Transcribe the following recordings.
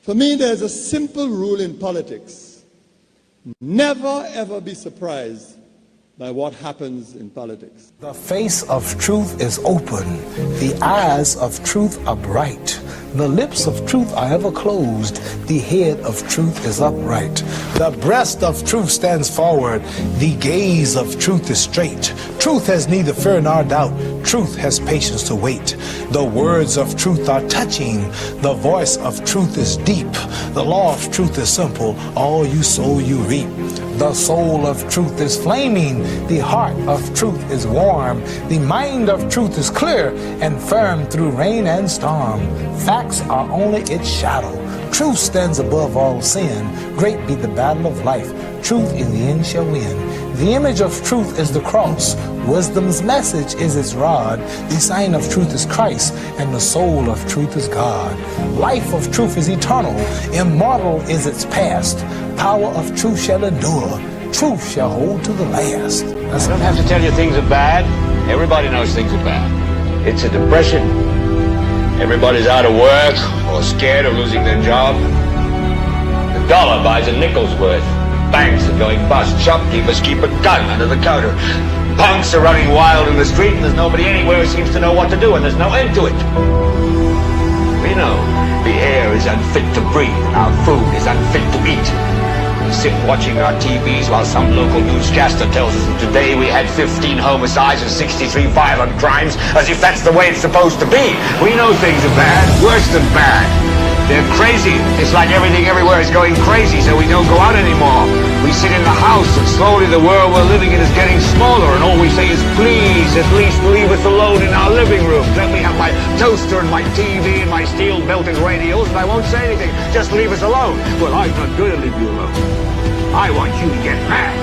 For me, there's a simple rule in politics. Never, ever be surprised by what happens in politics. The face of truth is open. The eyes of truth are bright. The lips of truth are ever closed. The head of truth is upright. The breast of truth stands forward. The gaze of truth is straight. Truth has neither fear nor doubt. Truth has patience to wait. The words of truth are touching. The voice of truth is deep. The law of truth is simple. All you sow, you reap. The soul of truth is flaming. The heart of truth is warm. The mind of truth is clear and firm through rain and storm. Facts are only its shadow. Truth stands above all sin. Great be the battle of life. Truth in the end shall win. The image of truth is the cross. Wisdom's message is its rod. The sign of truth is Christ, and the soul of truth is God. Life of truth is eternal. Immortal is its past. Power of truth shall endure. Truth shall hold to the last. I don't have to tell you things are bad. Everybody knows things are bad. It's a depression. Everybody's out of work or scared of losing their job. The dollar buys a nickel's worth. Banks are going bust. Shopkeepers keep a gun under the counter. Punks are running wild in the street, and there's nobody anywhere who seems to know what to do, and there's no end to it. We know the air is unfit to breathe, and our food is unfit to eat. We sit watching our TVs while some local newscaster tells us that today we had 15 homicides and 63 violent crimes, as if that's the way it's supposed to be. We know things are bad, worse than bad. They're crazy. It's like everything everywhere is going crazy, so we don't go out anymore. We sit in the house, and slowly the world we're living in is getting smaller, and all we say is, please, at least leave us alone in our living room. Let me have my toaster and my TV and my steel-belted radios, and I won't say anything. Just leave us alone. Well, I'm not going to leave you alone. I want you to get mad.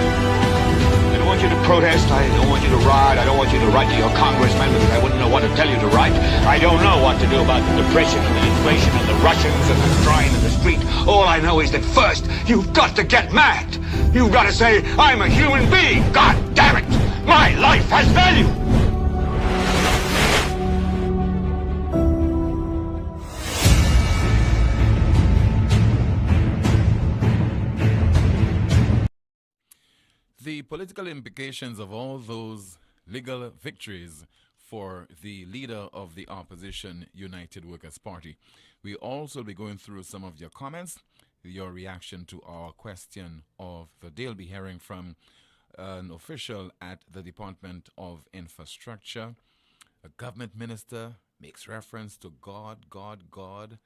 I don't want you to protest. I don't want you to riot. I don't want you to write to your congressman because I wouldn't know what to tell you to write. I don't know what to do about the depression and the inflation and the Russians and the crime in the street. All I know is that first, you've got to get mad. You've got to say, I'm a human being. God damn it. My life has value. The political implications of all those legal victories for the leader of the opposition United Workers' Party. We also be going through some of your comments, your reaction to our question of the day. We'll be hearing from an official at the Department of Infrastructure. A government minister makes reference to God, God, God.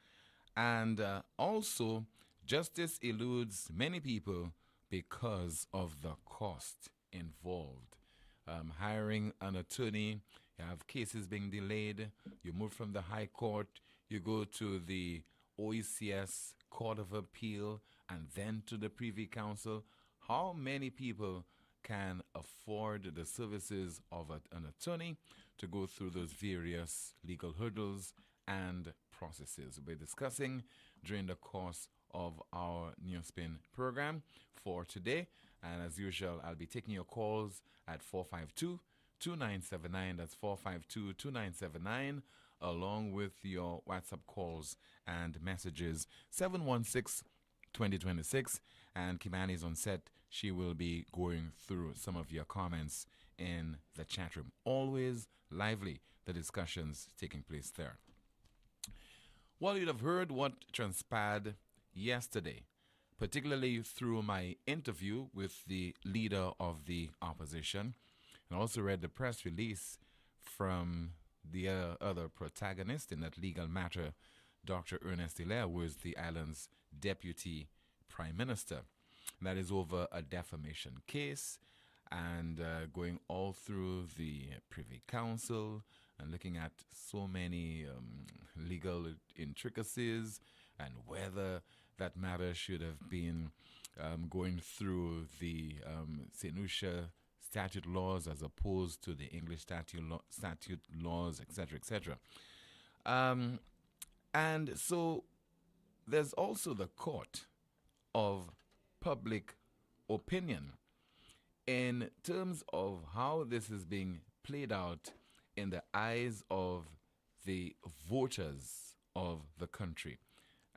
And also, justice eludes many people because of the cost involved. Hiring an attorney, you have cases being delayed, you move from the High Court, you go to the OECS Court of Appeal, and then to the Privy Council. How many people can afford the services of an attorney to go through those various legal hurdles and processes? We'll be discussing during the course of our NewsSpin program for today. And as usual, I'll be taking your calls at 452-2979. That's 452-2979, along with your WhatsApp calls and messages. 716-2026. And Kimani's on set. She will be going through some of your comments in the chat room. Always lively, the discussions taking place there. Well, you'd have heard what transpired yesterday, particularly through my interview with the leader of the opposition, and also read the press release from the other protagonist in that legal matter, Dr. Ernest Hilaire, who is the island's deputy prime minister. And that is over a defamation case, and going all through the Privy Council and looking at so many legal intricacies and whether that matter should have been going through the St. Lucia statute laws as opposed to the English statute laws, etc., etc. And so there's also the court of public opinion in terms of how this is being played out in the eyes of the voters of the country.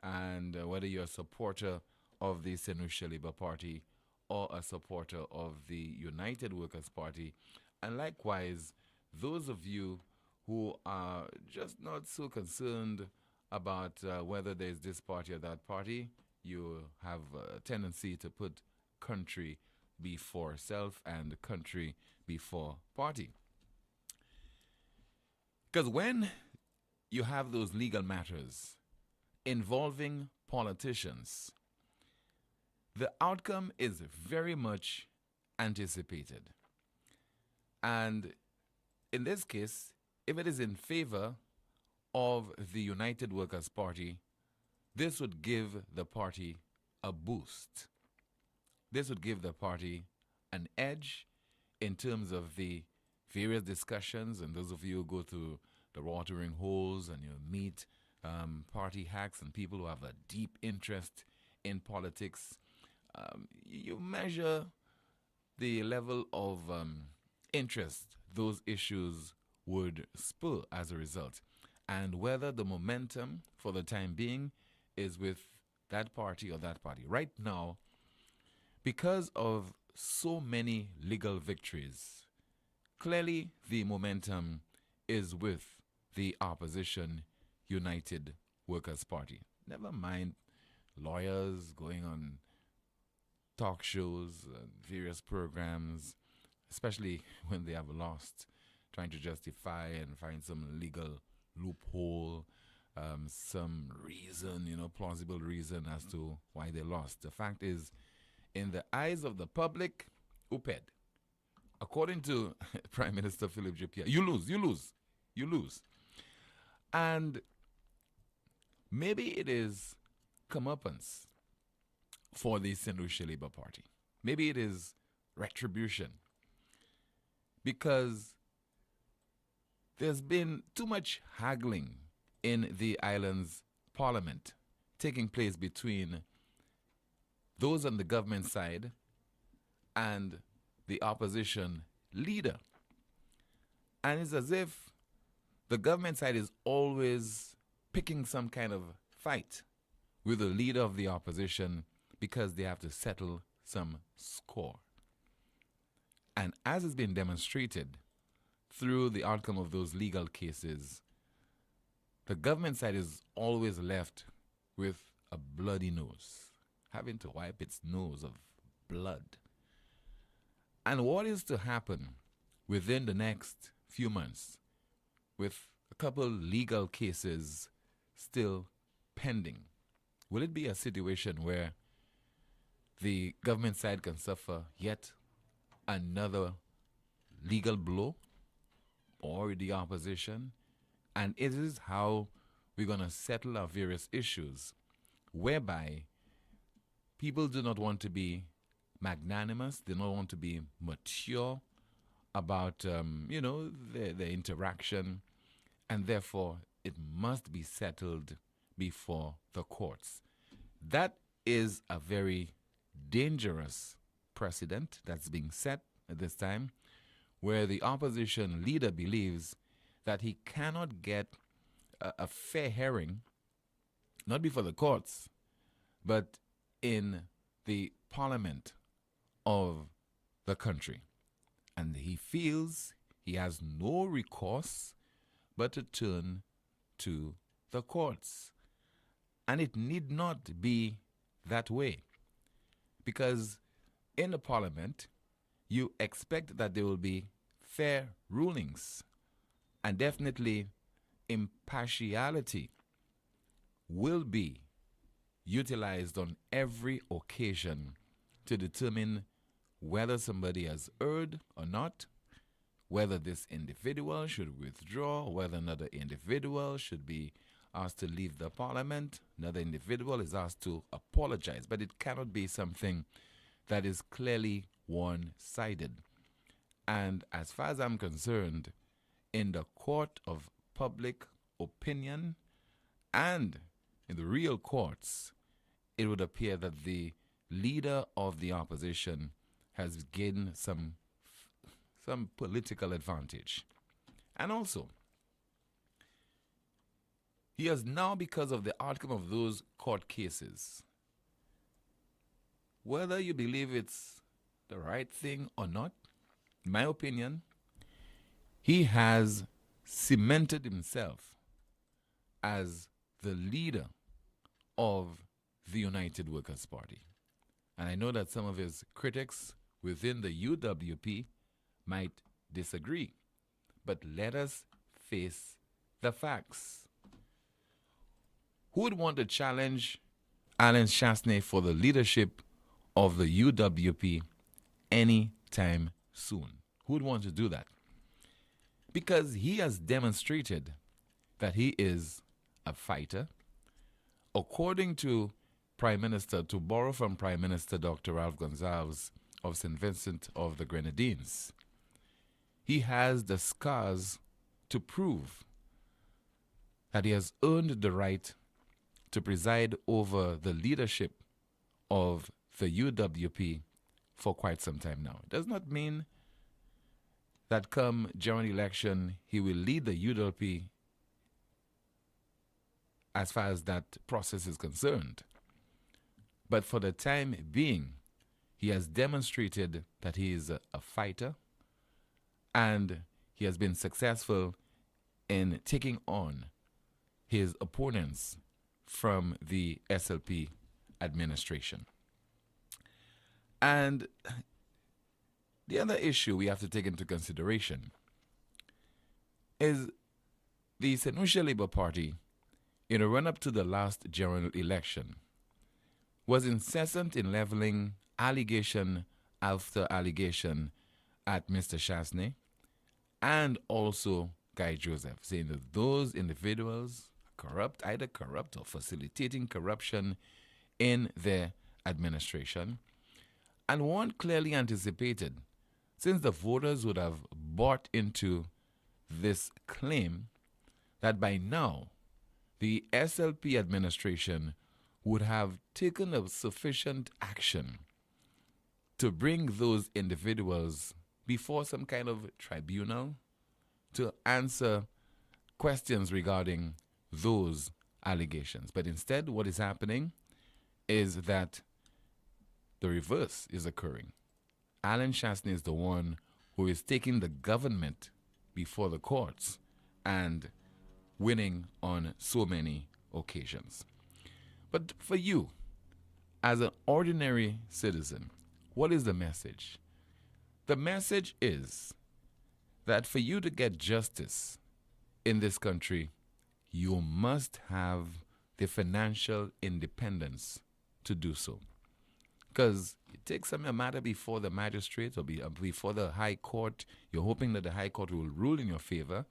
and whether you're a supporter of the Senusha Labour Party or a supporter of the United Workers' Party. And likewise, those of you who are just not so concerned about whether there's this party or that party, you have a tendency to put country before self and country before party. Because when you have those legal matters involving politicians, the outcome is very much anticipated. And in this case, if it is in favor of the United Workers' Party, this would give the party a boost. This would give the party an edge in terms of the various discussions. And those of you who go to the watering holes and you meet party hacks and people who have a deep interest in politics, you measure the level of interest those issues would spur as a result, and whether the momentum for the time being is with that party or that party. Right now, because of so many legal victories, clearly the momentum is with the opposition United Workers' Party. Never mind lawyers going on talk shows and various programs, especially when they have lost, trying to justify and find some legal loophole, some reason, plausible reason as to why they lost. The fact is, in the eyes of the public, UPED, according to Prime Minister Philip J. you lose. And maybe it is comeuppance for the Senusha Labour Party. Maybe it is retribution, because there's been too much haggling in the island's parliament taking place between those on the government side and the opposition leader. And it's as if the government side is always picking some kind of fight with the leader of the opposition because they have to settle some score. And as has been demonstrated through the outcome of those legal cases, the government side is always left with a bloody nose, having to wipe its nose of blood. And what is to happen within the next few months with a couple legal cases still pending? Will it be a situation where the government side can suffer yet another legal blow, or the opposition? And it is how we're going to settle our various issues, whereby people do not want to be magnanimous, they don't want to be mature about, their interaction, and therefore it must be settled before the courts. That is a very dangerous precedent that's being set at this time, where the opposition leader believes that he cannot get a fair hearing, not before the courts, but in the parliament of the country. And he feels he has no recourse but to turn to the courts. And it need not be that way, because in the parliament, you expect that there will be fair rulings, and definitely impartiality will be utilized on every occasion to determine whether somebody has erred or not, whether this individual should withdraw, whether another individual should be asked to leave the parliament, another individual is asked to apologize. But it cannot be something that is clearly one-sided. And as far as I'm concerned, in the court of public opinion and in the real courts, it would appear that the leader of the opposition has gained some political advantage. And also, He has now, because of the outcome of those court cases, whether you believe it's the right thing or not, in my opinion, he has cemented himself as the leader of the United Workers' Party. And I know that some of his critics within the UWP might disagree. But let us face the facts. Who would want to challenge Alan Chastney for the leadership of the UWP any time soon? Who would want to do that? Because he has demonstrated that he is a fighter. According to Prime Minister, to borrow from Prime Minister Dr. Ralph Gonsalves of St. Vincent of the Grenadines, he has the scars to prove that he has earned the right to preside over the leadership of the UWP for quite some time now. It does not mean that come general election, he will lead the UWP as far as that process is concerned. But for the time being, he has demonstrated that he is a fighter, and he has been successful in taking on his opponents from the SLP administration. And the other issue we have to take into consideration is the St. Lucia Labour Party, in a run-up to the last general election, was incessant in leveling allegation after allegation at Mr. Chastney and also Guy Joseph, saying that those individuals are corrupt, either corrupt or facilitating corruption in their administration. And one clearly anticipated, since the voters would have bought into this claim, that by now the SLP administration would have taken a sufficient action to bring those individuals before some kind of tribunal to answer questions regarding those allegations. But instead, what is happening is that the reverse is occurring. Alan Chastney is the one who is taking the government before the courts and winning on so many occasions. But for you, as an ordinary citizen, what is the message? The message is that for you to get justice in this country, you must have the financial independence to do so. Because it takes a matter before the magistrate or before the High Court. You're hoping that the High Court will rule in your favor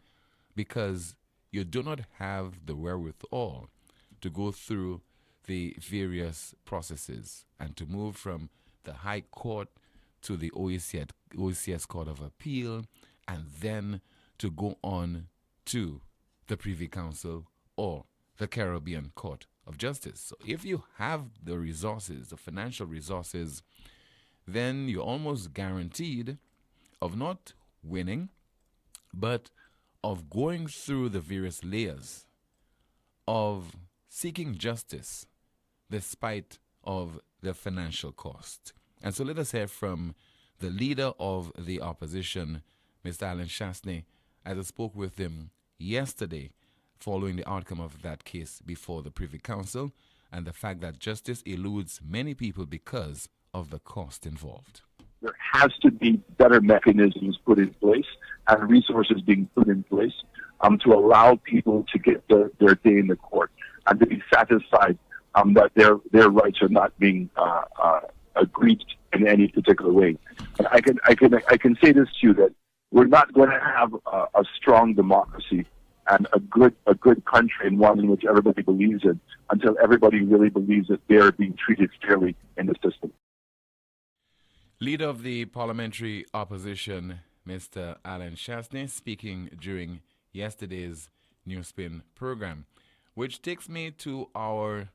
because you do not have the wherewithal to go through the various processes and to move from the High Court to the OECS Court of Appeal and then to go on to the Privy Council or the Caribbean Court of Justice. So if you have the resources, the financial resources, then you're almost guaranteed of not winning, but of going through the various layers of seeking justice despite of the financial cost. And so let us hear from the leader of the opposition, Mr. Alan Chastney, as I spoke with him yesterday following the outcome of that case before the Privy Council and the fact that justice eludes many people because of the cost involved. There has to be better mechanisms put in place and resources being put in place to allow people to get their day in the court and to be satisfied that their rights are not being breached in any particular way. And I can say this to you, that we're not going to have a strong democracy and a good country, and one in which everybody believes in, until everybody really believes that they're being treated fairly in the system. Leader of the parliamentary opposition, Mr. Alan Chastney, speaking during yesterday's NewsSpin program, which takes me to our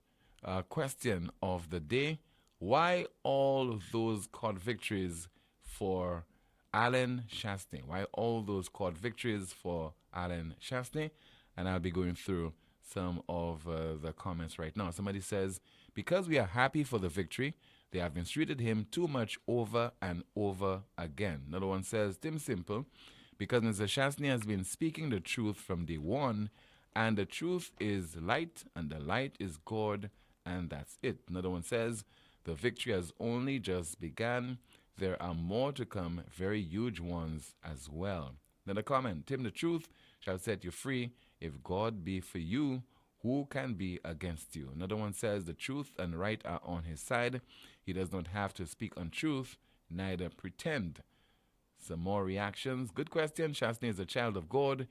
question of the day. Why all those court victories for Alan Chastney? Why all those court victories for Alan Chastney? And I'll be going through some of the comments right now. Somebody says, because we are happy for the victory, they have mistreated him too much over and over again. Another one says, Tim Simple, because Mr. Shastney has been speaking the truth from day one, and the truth is light, and the light is God, and that's it. Another one says, the victory has only just begun. There are more to come, very huge ones as well. Another comment, Tim, the truth shall set you free. If God be for you, who can be against you? Another one says, the truth and right are on his side. He does not have to speak untruth, neither pretend. Some more reactions. Good question. Shastney is a child of God.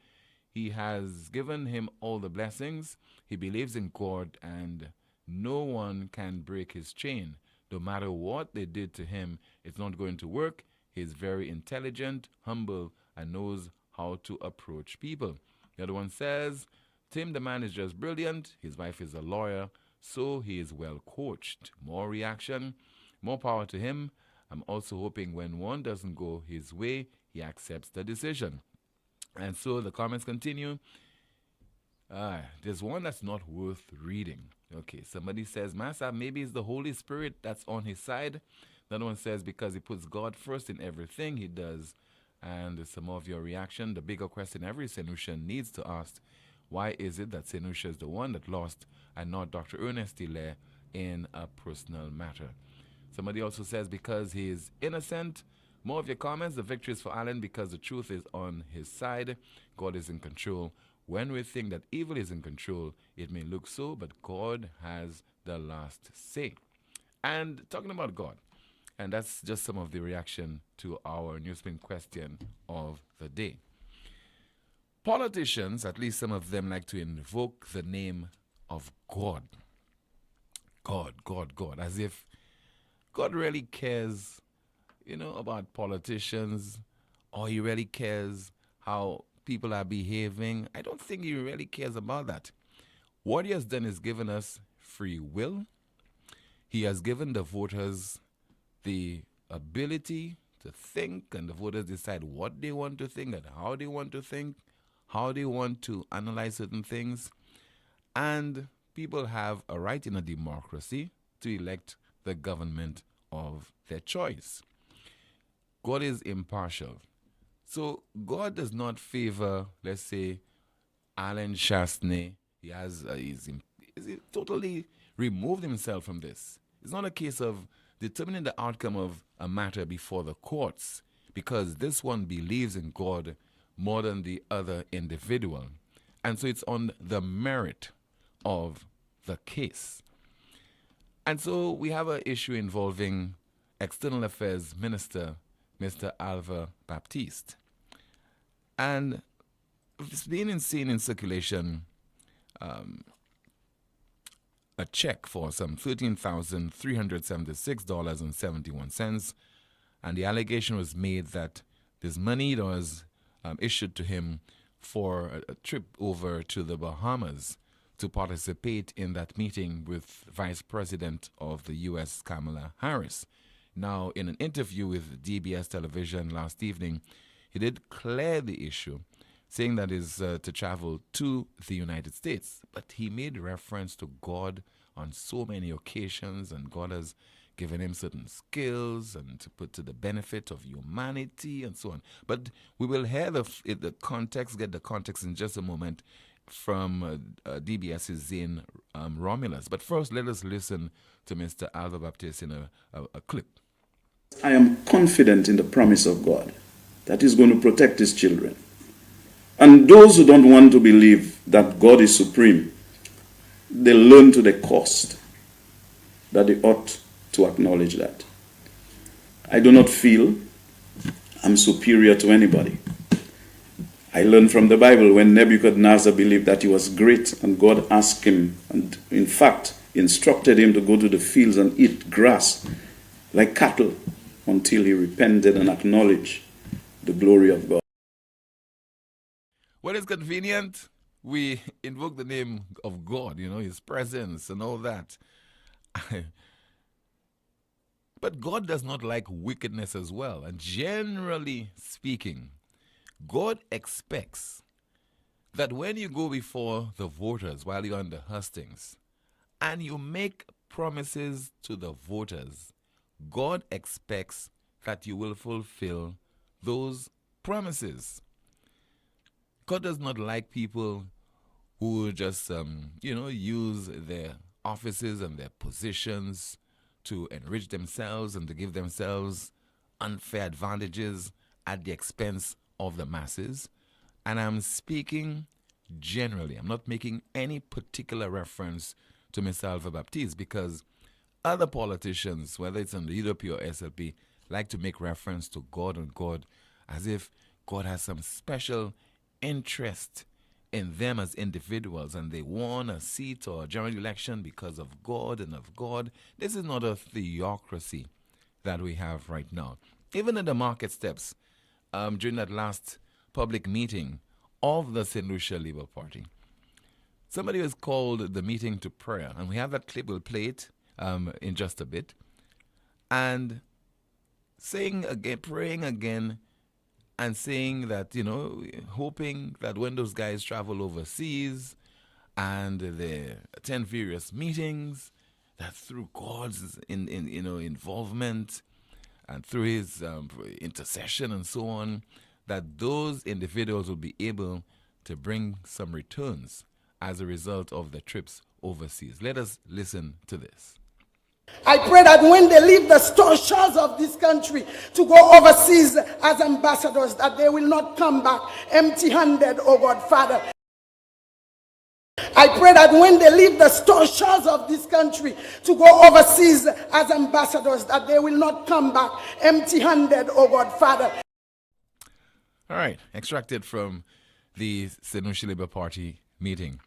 He has given him all the blessings. He believes in God, and no one can break his chain. No matter what they did to him, it's not going to work. He's very intelligent, humble, and knows how to approach people. The other one says, Tim, the man is just brilliant. His wife is a lawyer, so he is well coached. More reaction. More power to him. I'm also hoping when one doesn't go his way, he accepts the decision. And so the comments continue. There's one that's not worth reading. Okay, somebody says, Master, maybe it's the Holy Spirit that's on his side. Another one says, because he puts God first in everything he does. And some of your reaction, the bigger question every Senushan needs to ask, why is it that Senusha is the one that lost and not Dr. Ernest Hilaire in a personal matter? Somebody also says, because he is innocent. More of your comments, the victory is for Alan because the truth is on his side. God is in control. When we think that evil is in control, it may look so, but God has the last say. And talking about God, and that's just some of the reaction to our NewsSpin question of the day. Politicians, at least some of them, like to invoke the name of God. God, as if God really cares, about politicians, or he really cares how people are behaving. I don't think he really cares about that. What he has done is given us free will. He has given the voters the ability to think, and the voters decide what they want to think and how they want to think, how they want to analyze certain things. And people have a right in a democracy to elect the government of their choice. God is impartial. So God does not favor, let's say, Alan Shastney. He's totally removed himself from this. It's not a case of determining the outcome of a matter before the courts, because this one believes in God more than the other individual. And so it's on the merit of the case. And so we have an issue involving External Affairs Minister, Mr. Alva Baptiste. And it's been seen in circulation a check for some $13,376.71. And the allegation was made that this money was issued to him for a trip over to the Bahamas to participate in that meeting with Vice President of the U.S., Kamala Harris. Now, in an interview with DBS television last evening, he did clear the issue, saying that is to travel to the United States. But he made reference to God on so many occasions, and God has given him certain skills and to put to the benefit of humanity and so on. But we will hear get the context in just a moment from DBS's Zane Romulus. But first, let us listen to Mr. Alva Baptiste in a clip. I am confident in the promise of God that He's going to protect His children. And those who don't want to believe that God is supreme, they learn to the cost that they ought to acknowledge that. I do not feel I'm superior to anybody. I learned from the Bible when Nebuchadnezzar believed that he was great, and God asked him, and in fact instructed him to go to the fields and eat grass like cattle until he repented and acknowledged the glory of God. When it's convenient, we invoke the name of God, His presence and all that. But God does not like wickedness as well. And generally speaking, God expects that when you go before the voters while you're on the hustings and you make promises to the voters, God expects that you will fulfill those promises. God does not like people who just, use their offices and their positions to enrich themselves and to give themselves unfair advantages at the expense of the masses. And I'm speaking generally. I'm not making any particular reference to Mr. Alva Baptiste, because other politicians, whether it's on the UDP or SLP, like to make reference to God and God as if God has some special interest in them as individuals and they won a seat or a general election because of God and of God. This is not a theocracy that we have right now. Even in the market steps, during that last public meeting of the St. Lucia Labour Party, somebody was called the meeting to prayer, and we have that clip. We'll play it in just a bit, and saying again, praying again, and saying that, hoping that when those guys travel overseas and they attend various meetings, that through God's involvement and through his intercession and so on, that those individuals will be able to bring some returns as a result of the trips overseas. Let us listen to this. I pray that when they leave the shores of this country to go overseas as ambassadors, that they will not come back empty-handed, oh God, Father. I pray that when they leave the shores of this country to go overseas as ambassadors, that they will not come back empty-handed, oh God, Father. All right, extracted from the St. Lucia Labour Party meeting.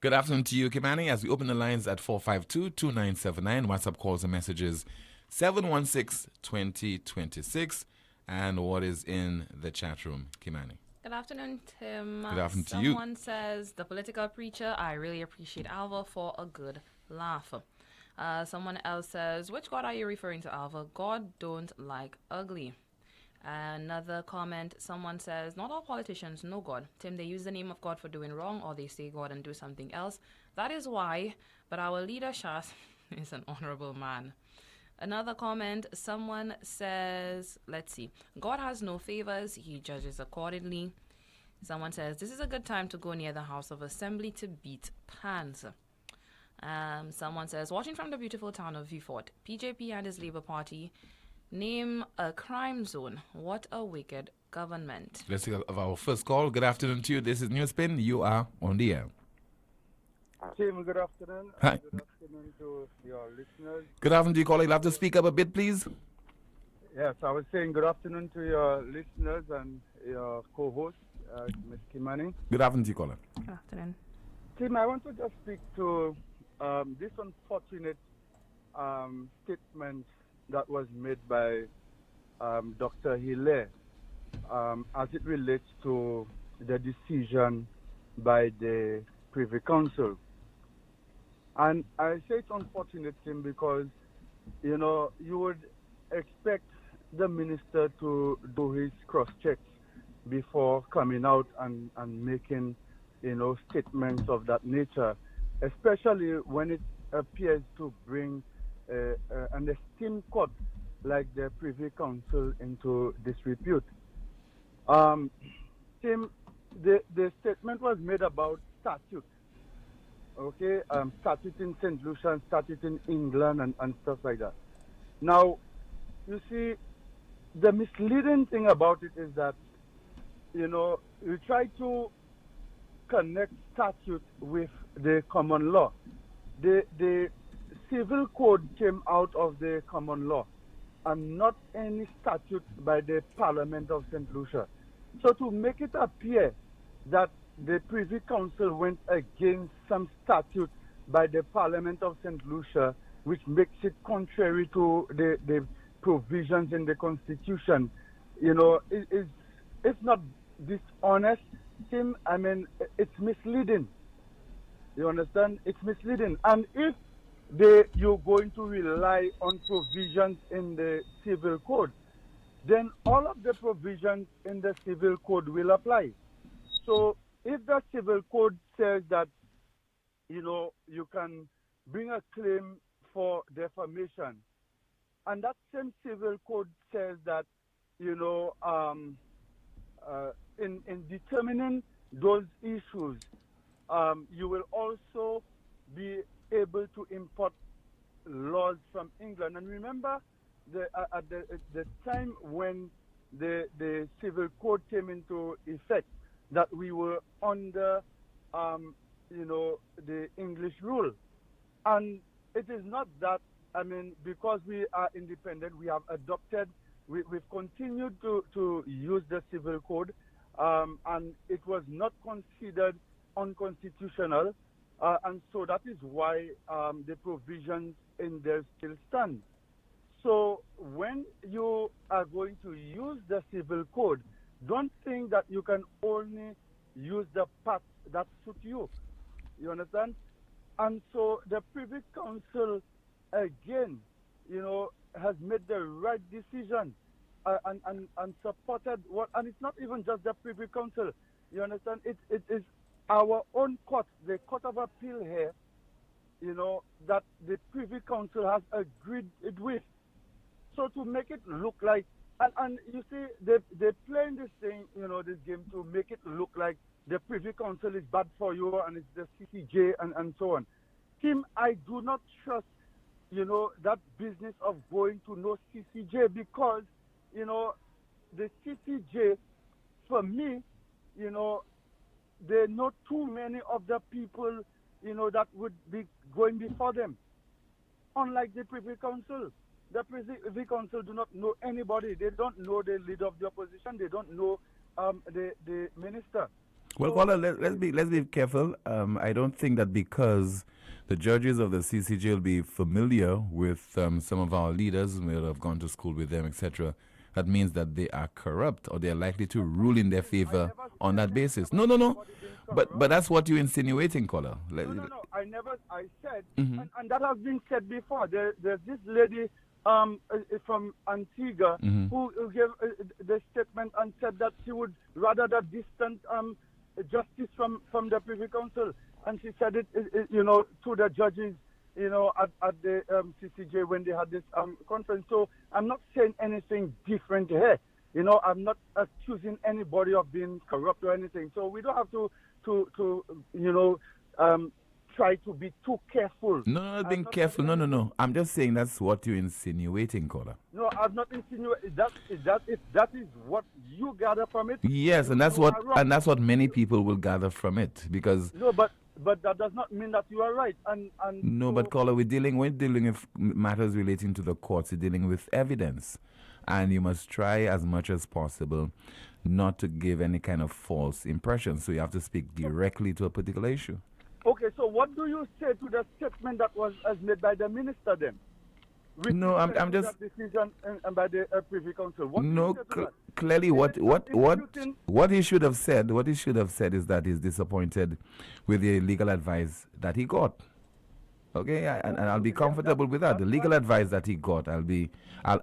Good afternoon to you, Kimani, as we open the lines at 452-2979. WhatsApp calls and messages 716-2026. And what is in the chat room, Kimani? Good afternoon, Tim. Good afternoon to you. Someone says, the political preacher, I really appreciate Alva for a good laugh. Someone else says, which God are you referring to, Alva? God don't like ugly. Another comment, someone says, not all politicians know God. Tim, they use the name of God for doing wrong, or they say God and do something else. That is why, but our leader, Shas, is an honorable man. Another comment, someone says, let's see, God has no favors, he judges accordingly. Someone says, this is a good time to go near the House of Assembly to beat pans. Someone says, watching from the beautiful town of Vifort, PJP and his Labour Party name a crime zone. What a wicked government. Let's take our first call. Good afternoon to you. This is NewsSpin. You are on the air. Tim, good afternoon. Hi. Good afternoon to your listeners. Good afternoon to you, caller. You'll have to speak up a bit, please. Yes, I was saying good afternoon to your listeners and your co-host, Ms. Kimani. Good afternoon to you, caller. Good afternoon. Tim, I want to just speak to this unfortunate statement that was made by Dr. Hilaire as it relates to the decision by the Privy Council. And I say it's unfortunate, Tim, because, you would expect the minister to do his cross-checks before coming out and making, statements of that nature, especially when it appears to bring an esteemed court like the Privy Council into disrepute. Tim, the statement was made about statute, okay? Statute in St. Lucia, statute in England, and stuff like that. Now, you see, the misleading thing about it is that, you try to connect statute with the common law. The civil code came out of the common law and not any statute by the Parliament of St. Lucia. So to make it appear that the Privy Council went against some statute by the Parliament of St. Lucia, which makes it contrary to the provisions in the Constitution, it's not dishonest, Tim. I mean, it's misleading. You understand? It's misleading. And if you're going to rely on provisions in the civil code, then all of the provisions in the civil code will apply. So if the civil code says that, you can bring a claim for defamation, and that same civil code says that, in determining those issues, you will also be able to import laws from England. And remember, at the time when the civil code came into effect, that we were under, the English rule. And it is not that, because we are independent, we have adopted, we've continued to use the civil code, and it was not considered unconstitutional. And so that is why the provisions in there still stand. So when you are going to use the civil code, don't think that you can only use the parts that suit you. You understand? And so the Privy Council, again, has made the right decision and supported what, and it's not even just the Privy Council. You understand? It is our own court, the Court of Appeal here, that the Privy Council has agreed with. So to make it look like, and you see, they're playing this thing, this game to make it look like the Privy Council is bad for you and it's the CCJ and so on. Tim, I do not trust, that business of going to no CCJ because, the CCJ, for me, they know too many of the people, that would be going before them. Unlike the Privy Council. The Privy Council do not know anybody. They don't know the leader of the opposition. They don't know the minister. Well, Paula, let's be careful. I don't think that because the judges of the CCJ will be familiar with some of our leaders, will have gone to school with them, etc., that means that they are corrupt or they are likely to rule in their favor on that basis. No. But that's what you're insinuating, Paula. No. I said, and that has been said before. There's this lady from Antigua who gave the statement and said that she would rather that distant justice from the Privy Council, and she said it to the judges at the CCJ when they had this conference. So I'm not saying anything different here. I'm not accusing anybody of being corrupt or anything. So we don't have to try to be too careful. No, not being careful. No. I'm just saying that's what you're insinuating, Kola. No, I'm not insinuating. If that is what you gather from it. Yes, and that's what many people will gather from it because. No, but that does not mean that you are right. And no, but Kola, we're dealing with matters relating to the courts. We're dealing with evidence, and you must try as much as possible not to give any kind of false impression. So you have to speak directly to a particular issue. Okay, so what do you say to the statement that was made by the minister then? No, I'm just that decision and by the Privy Council. Clearly, what he should have said, is that he's disappointed with the legal advice that he got. Okay, and I'll be comfortable with that. The legal advice that he got, I'll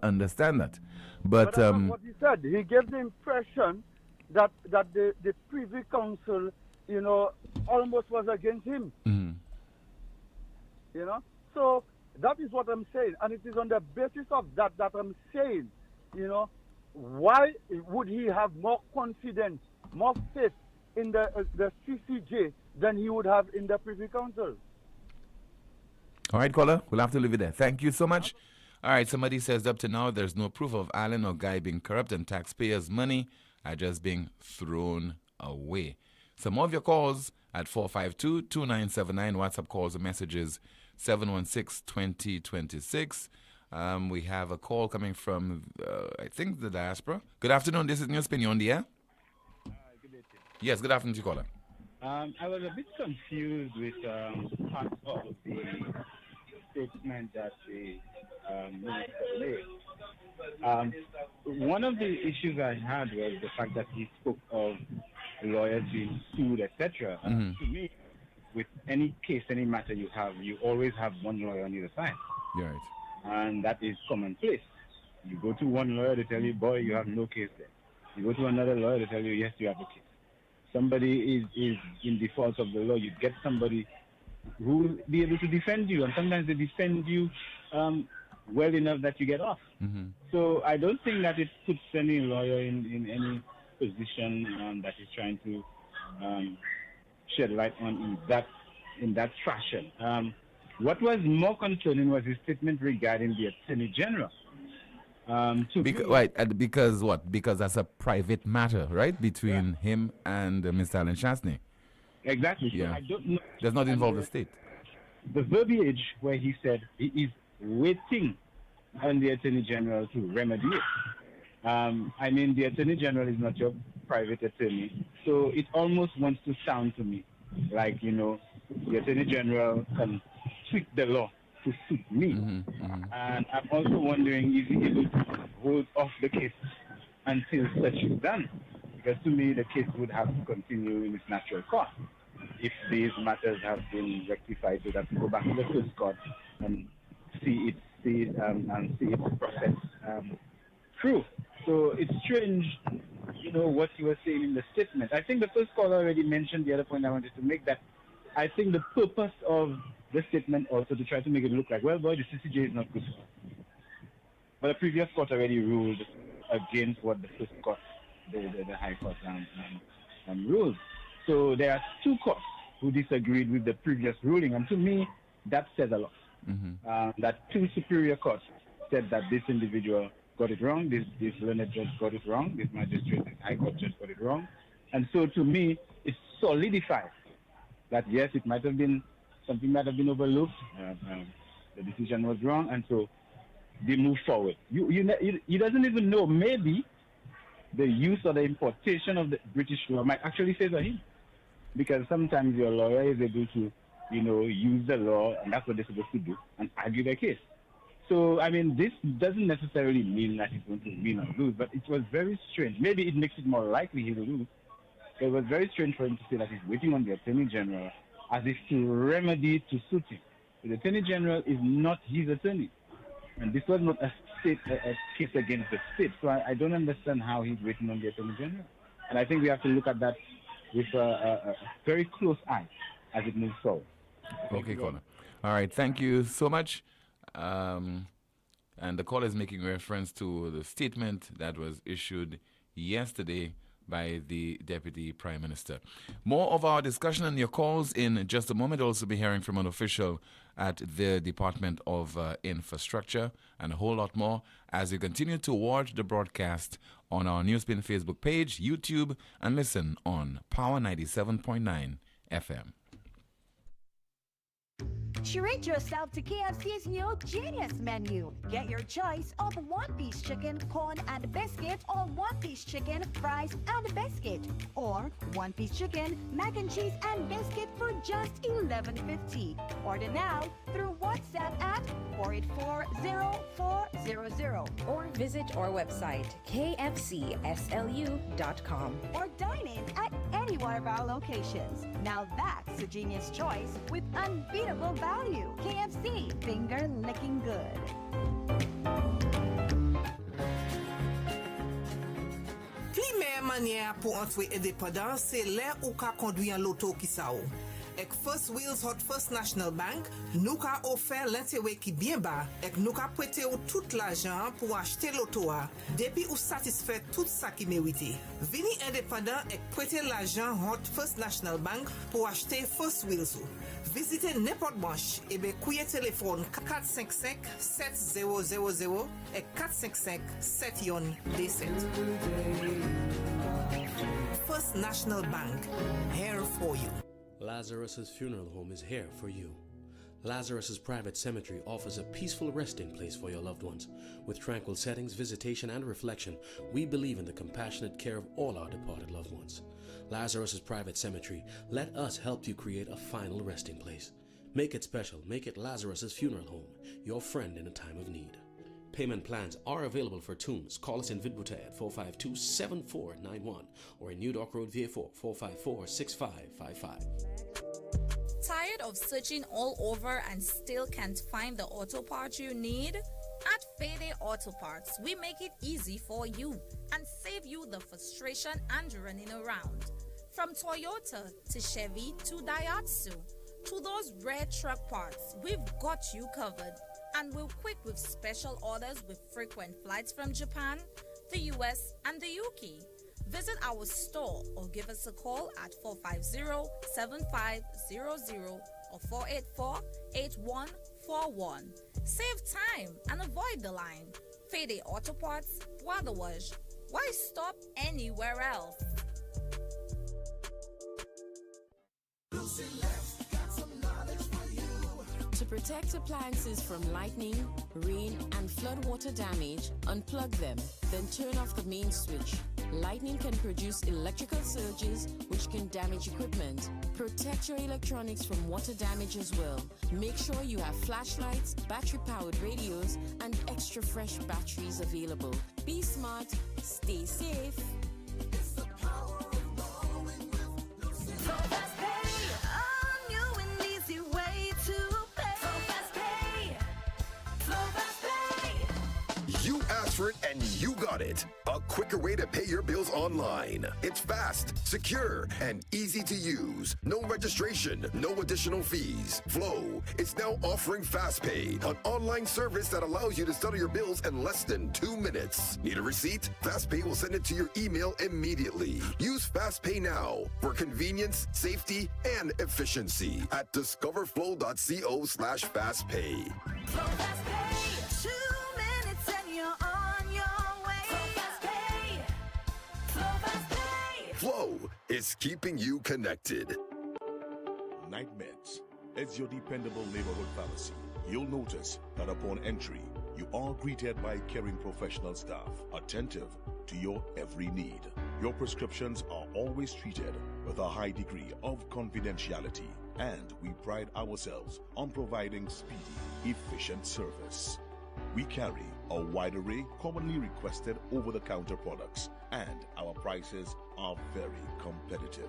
understand that. But that's not what he said. He gave the impression that the Privy Council, almost was against him. So that is what I'm saying, and it is on the basis of that I'm saying, why would he have more confidence, more faith in the CCJ than he would have in the Privy Council? All right, caller, we'll have to leave it there. Thank you so much. All right, somebody says up to now there's no proof of Alan or Guy being corrupt and taxpayers' money are just being thrown away. Some of your calls at 452-2979, WhatsApp calls and messages 716-2026. We have a call coming from, I think, the diaspora. Good afternoon, this is NewsSpin, you on the air? Good day. Yes, good afternoon to you, caller. I was a bit confused with part of the statement that the minister made. One of the issues I had was the fact that he spoke of lawyers being sued, etc. To me, with any case, any matter you have, you always have one lawyer on either side. Right. And that is commonplace. You go to one lawyer, they tell you, boy, you have no case there. You go to another lawyer, they tell you, yes, you have a case. somebody is in default of the law, you get somebody who will be able to defend you, and sometimes they defend you well enough that you get off. So I don't think that it puts any lawyer in any position that is trying to shed light on in that fashion. What was more concerning was his statement regarding the Attorney General. Because what? Because that's a private matter, right, between him and Mr. Alan Chastney. Exactly. Yeah. So I don't know. Does not involve the state. The verbiage where he said he is waiting on the Attorney General to remedy it. I mean, the Attorney General is not your private attorney, so it almost wants to sound to me like, the Attorney General can tweak the law to suit me. And I'm also wondering, is he able to hold off the case until such is done? Because to me, the case would have to continue in its natural course if these matters have been rectified, so that we go back to the first court and see its process through. So it's strange, what you were saying in the statement. I think the first caller already mentioned the other point I wanted to make, that I think the purpose of the statement also to try to make it look like, well, boy, the CCJ is not good. But the previous court already ruled against what the first court, the High Court, ruled. So there are two courts who disagreed with the previous ruling, and to me, that says a lot. That two superior courts said that this individual got it wrong, this learned judge got it wrong, this magistrate, this High Court judge got it wrong. And so to me, it solidifies that yes, it might have been something might have been overlooked, the decision was wrong, and so they move forward. You doesn't even know, maybe the use or the importation of the British law might actually favor him, because sometimes your lawyer is able to, use the law, and that's what they're supposed to do, and argue their case. So, I mean, this doesn't necessarily mean that he's going to win or lose, but it was very strange. Maybe it makes it more likely he will lose. It was very strange for him to say that he's waiting on the Attorney General as if to remedy to suit him. The Attorney General is not his attorney. And this was not a case against the state. So I don't understand how he's waiting on the Attorney General. And I think we have to look at that with a very close eye as it moves forward. Okay, caller. All right, thank you so much. And the caller is making reference to the statement that was issued yesterday by the Deputy Prime Minister. More of our discussion and your calls in just a moment. Also be hearing from an official at the Department of Infrastructure, and a whole lot more as you continue to watch the broadcast on our NewsSpin Facebook page, YouTube, and listen on Power 97.9 FM. Treat yourself to KFC's new Genius menu. Get your choice of one-piece chicken, corn, and biscuit, or one-piece chicken, fries, and biscuit, or one-piece chicken, mac and cheese, and biscuit for just $11.50. Order now through WhatsApp at 484-0400 or visit our website kfcslu.com or dine in at any one of our locations. Now that's a genius choice with unbeatable value. KFC, finger licking good. Pli meilleure manière pour entrer indépendant, c'est là où ka conduire en loto qui sa ou. Ek First Wheels Hot First National Bank, nous ka offert l'intérêt qui bien bas, ek nous ka prêter ou tout l'argent pour acheter l'auto a, depuis ou satisfait tout ça qui mérite. Vini indépendant ek prêter l'argent Hot First National Bank pour acheter First Wheels ou. Visitez n'importe branche et bien couillez téléphone 455-7000 et 455-717. First National Bank, here for you. Lazarus's funeral home is here for you. Lazarus's private cemetery offers a peaceful resting place for your loved ones. With tranquil settings, visitation, and reflection, we believe in the compassionate care of all our departed loved ones. Lazarus's private cemetery, let us help you create a final resting place. Make it special. Make it Lazarus's funeral home, your friend in a time of need. Payment plans are available for tombs. Call us in Vidbute at 452-7491 or in New Dock Road, VA4, 454-6555. Tired of searching all over and still can't find the auto parts you need? At Fede Auto Parts, we make it easy for you and save you the frustration and running around. From Toyota to Chevy to Daihatsu to those rare truck parts, we've got you covered. And we're quick with special orders with frequent flights from Japan, the US, and the UK. Visit our store or give us a call at 450-7500 or 484-8141. Save time and avoid the line. Fede Auto Parts, Bois de Waj. Why stop anywhere else? To protect appliances from lightning, rain, and floodwater damage, unplug them, then turn off the main switch. Lightning can produce electrical surges which can damage equipment. Protect your electronics from water damage as well. Make sure you have flashlights, battery-powered radios, and extra fresh batteries available. Be smart, stay safe. You asked for it and you got it. A quicker way to pay your bills online. It's fast, secure, and easy to use. No registration, no additional fees. Flow is now offering FastPay, an online service that allows you to settle your bills in less than 2 minutes. Need a receipt? FastPay will send it to your email immediately. Use FastPay now for convenience, safety, and efficiency at discoverflow.co/fastpay. Flow is keeping you connected. Night Meds is your dependable neighborhood pharmacy. You'll notice that upon entry, you are greeted by caring professional staff, attentive to your every need. Your prescriptions are always treated with a high degree of confidentiality, and we pride ourselves on providing speedy, efficient service. We carry a wide array commonly requested over-the-counter products, and our prices are very competitive.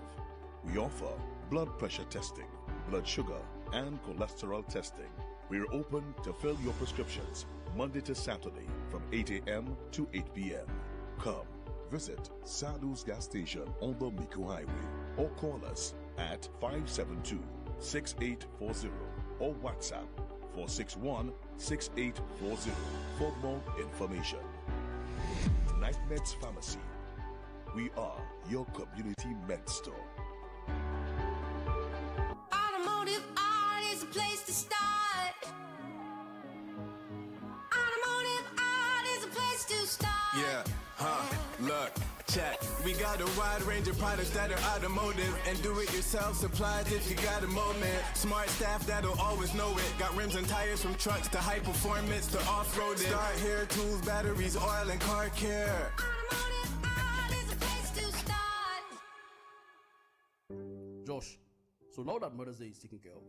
We offer blood pressure testing, blood sugar, and cholesterol testing. We're open to fill your prescriptions Monday to Saturday from 8 a.m. to 8 p.m. Come visit Sadhu's gas station on the Miko Highway or call us at 572-6840 or WhatsApp 461-6840 for more information. Night Meds Pharmacy. We are your community med store. Automotive art is a place to start. Automotive art is a place to start. Yeah, look, check. We got a wide range of products that are automotive and do-it-yourself supplies if you got a moment. Smart staff that'll always know it. Got rims and tires from trucks to high performance to off-road. Start here, tools, batteries, oil, and car care. Josh, so now that Mother's Day is taken care of,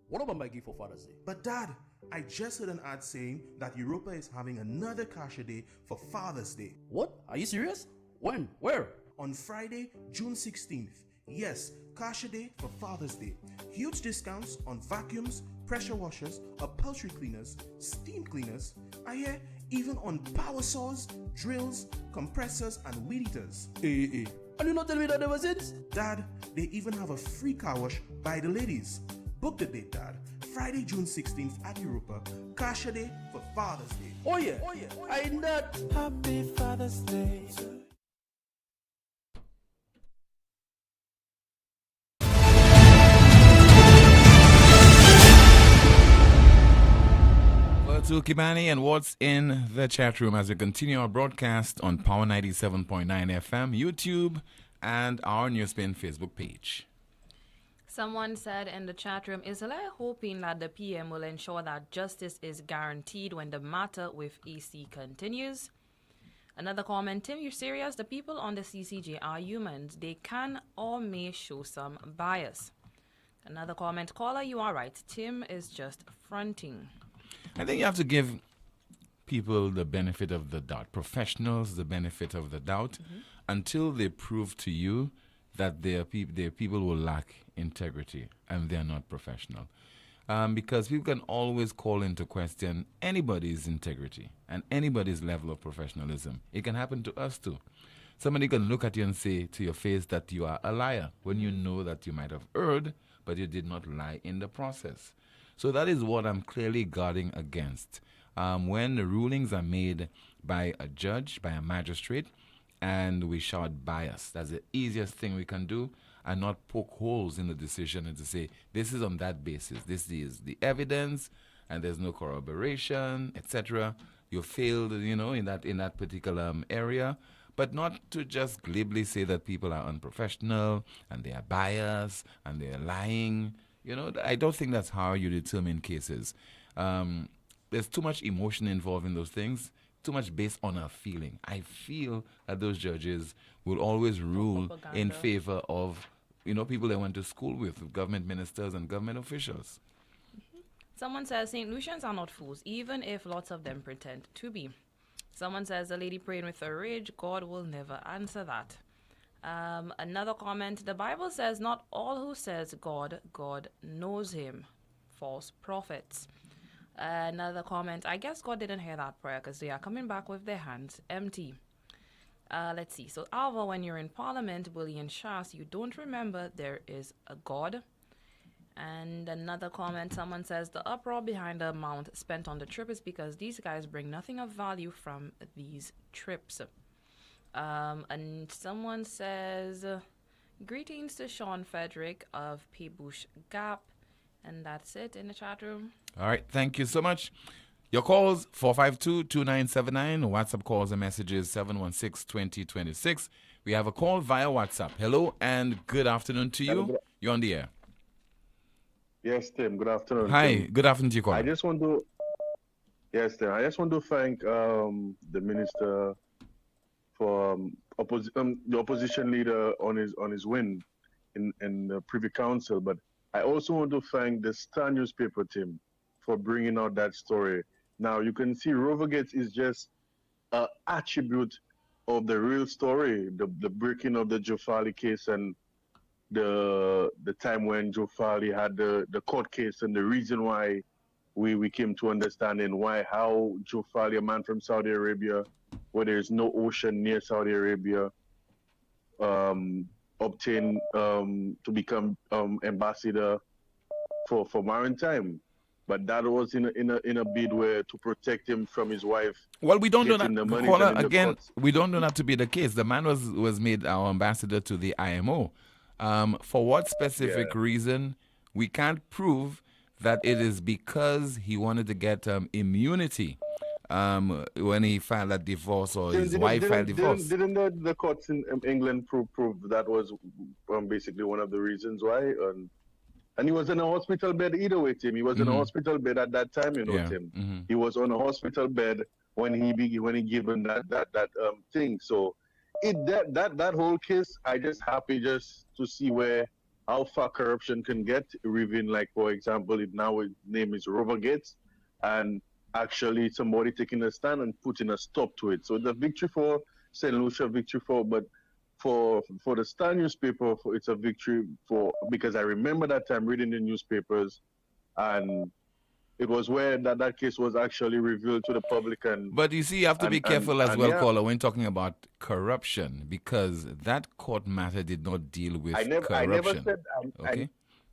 what about my gift for Father's Day? But Dad, I just heard an ad saying that Europa is having another Kasha Day for Father's Day. What? Are you serious? When? Where? On Friday, June 16th. Yes, Kasha Day for Father's Day. Huge discounts on vacuums, pressure washers, upholstery cleaners, steam cleaners, I hear even on power saws, drills, compressors, and weed eaters. And you not tell me that there was it? Dad, they even have a free car wash by the ladies. Book the date, Dad. Friday, June 16th at Europa. Kasha Day for Father's Day. Oh yeah. I not. Happy Father's Day. To Kibani and what's in the chat room as we continue our broadcast on Power 97.9 FM, YouTube, and our NewsSpin Facebook page. Someone said in the chat room, is Eli hoping that the PM will ensure that justice is guaranteed when the matter with EC continues? Another comment, Tim, you're serious? The people on the CCJ are humans. They can or may show some bias. Another comment, caller, you are right. Tim is just fronting. I think you have to give people the benefit of the doubt, professionals the benefit of the doubt, until they prove to you that their people will lack integrity and they're not professional. Because people can always call into question anybody's integrity and anybody's level of professionalism. It can happen to us too. Somebody can look at you and say to your face that you are a liar when you know that you might have erred, but you did not lie in the process. So that is what I'm clearly guarding against. When the rulings are made by a judge, by a magistrate, and we shout bias, that's the easiest thing we can do, and not poke holes in the decision and to say, this is on that basis, this is the evidence, and there's no corroboration, etc. You failed, in that particular area, but not to just glibly say that people are unprofessional and they are biased and they are lying. I don't think that's how you determine cases. There's too much emotion involved in those things, too much based on a feeling. I feel that those judges will always rule in favor of, people they went to school with government ministers and government officials. Someone says St. Lucians are not fools, even if lots of them pretend to be. Someone says a lady praying with a rage, God will never answer that. Another comment, the Bible says not all who says God knows him. False prophets. Another comment, I guess God didn't hear that prayer because they are coming back with their hands empty. Let's see. So, Alva, when you're in Parliament, William Shas, you don't remember there is a God. And another comment, someone says the uproar behind the amount spent on the trip is because these guys bring nothing of value from these trips. And someone says, greetings to Sean Frederick of Peebush Gap. And that's it in the chat room. All right, thank you so much. Your calls, 452-2979. WhatsApp calls and messages, 716-2026. We have a call via WhatsApp. Hello and good afternoon to you. You're on the air. Yes, Tim. Good afternoon. Hi. Tim. Good afternoon to you, caller. I just want to thank the minister for the opposition leader on his win in the Privy Council. But I also want to thank the Star newspaper, Tim, for bringing out that story. Now you can see Rovergate is just an attribute of the real story, the breaking of the Joe Farley case and the time when Joe Farley had the court case and the reason why we came to understanding how Joe Farley, a man from Saudi Arabia, where there is no ocean near Saudi Arabia, obtained to become ambassador for maritime. But that was in a bid where to protect him from his wife. Well, we don't know that. Caller, again, we don't know that to be the case. The man was made our ambassador to the IMO. For what specific reason, we can't prove that it is because he wanted to get immunity when he filed that divorce or his wife filed divorce. Didn't the courts in England prove that was basically one of the reasons why? And he was in a hospital bed either way, Tim. He was in a hospital bed at that time, Tim. Mm-hmm. He was on a hospital bed when he given that thing. So that whole case, I just happy just to see how far corruption can get. Even like, for example, now his name is Rovergate, and actually somebody taking a stand and putting a stop to it. So the victory for St. Lucia, but for the Star newspaper, it's a victory because I remember that time reading the newspapers, and it was where that case was actually revealed to the public. But you see, you have to be careful as well, caller, when talking about corruption, because that court matter did not deal with corruption.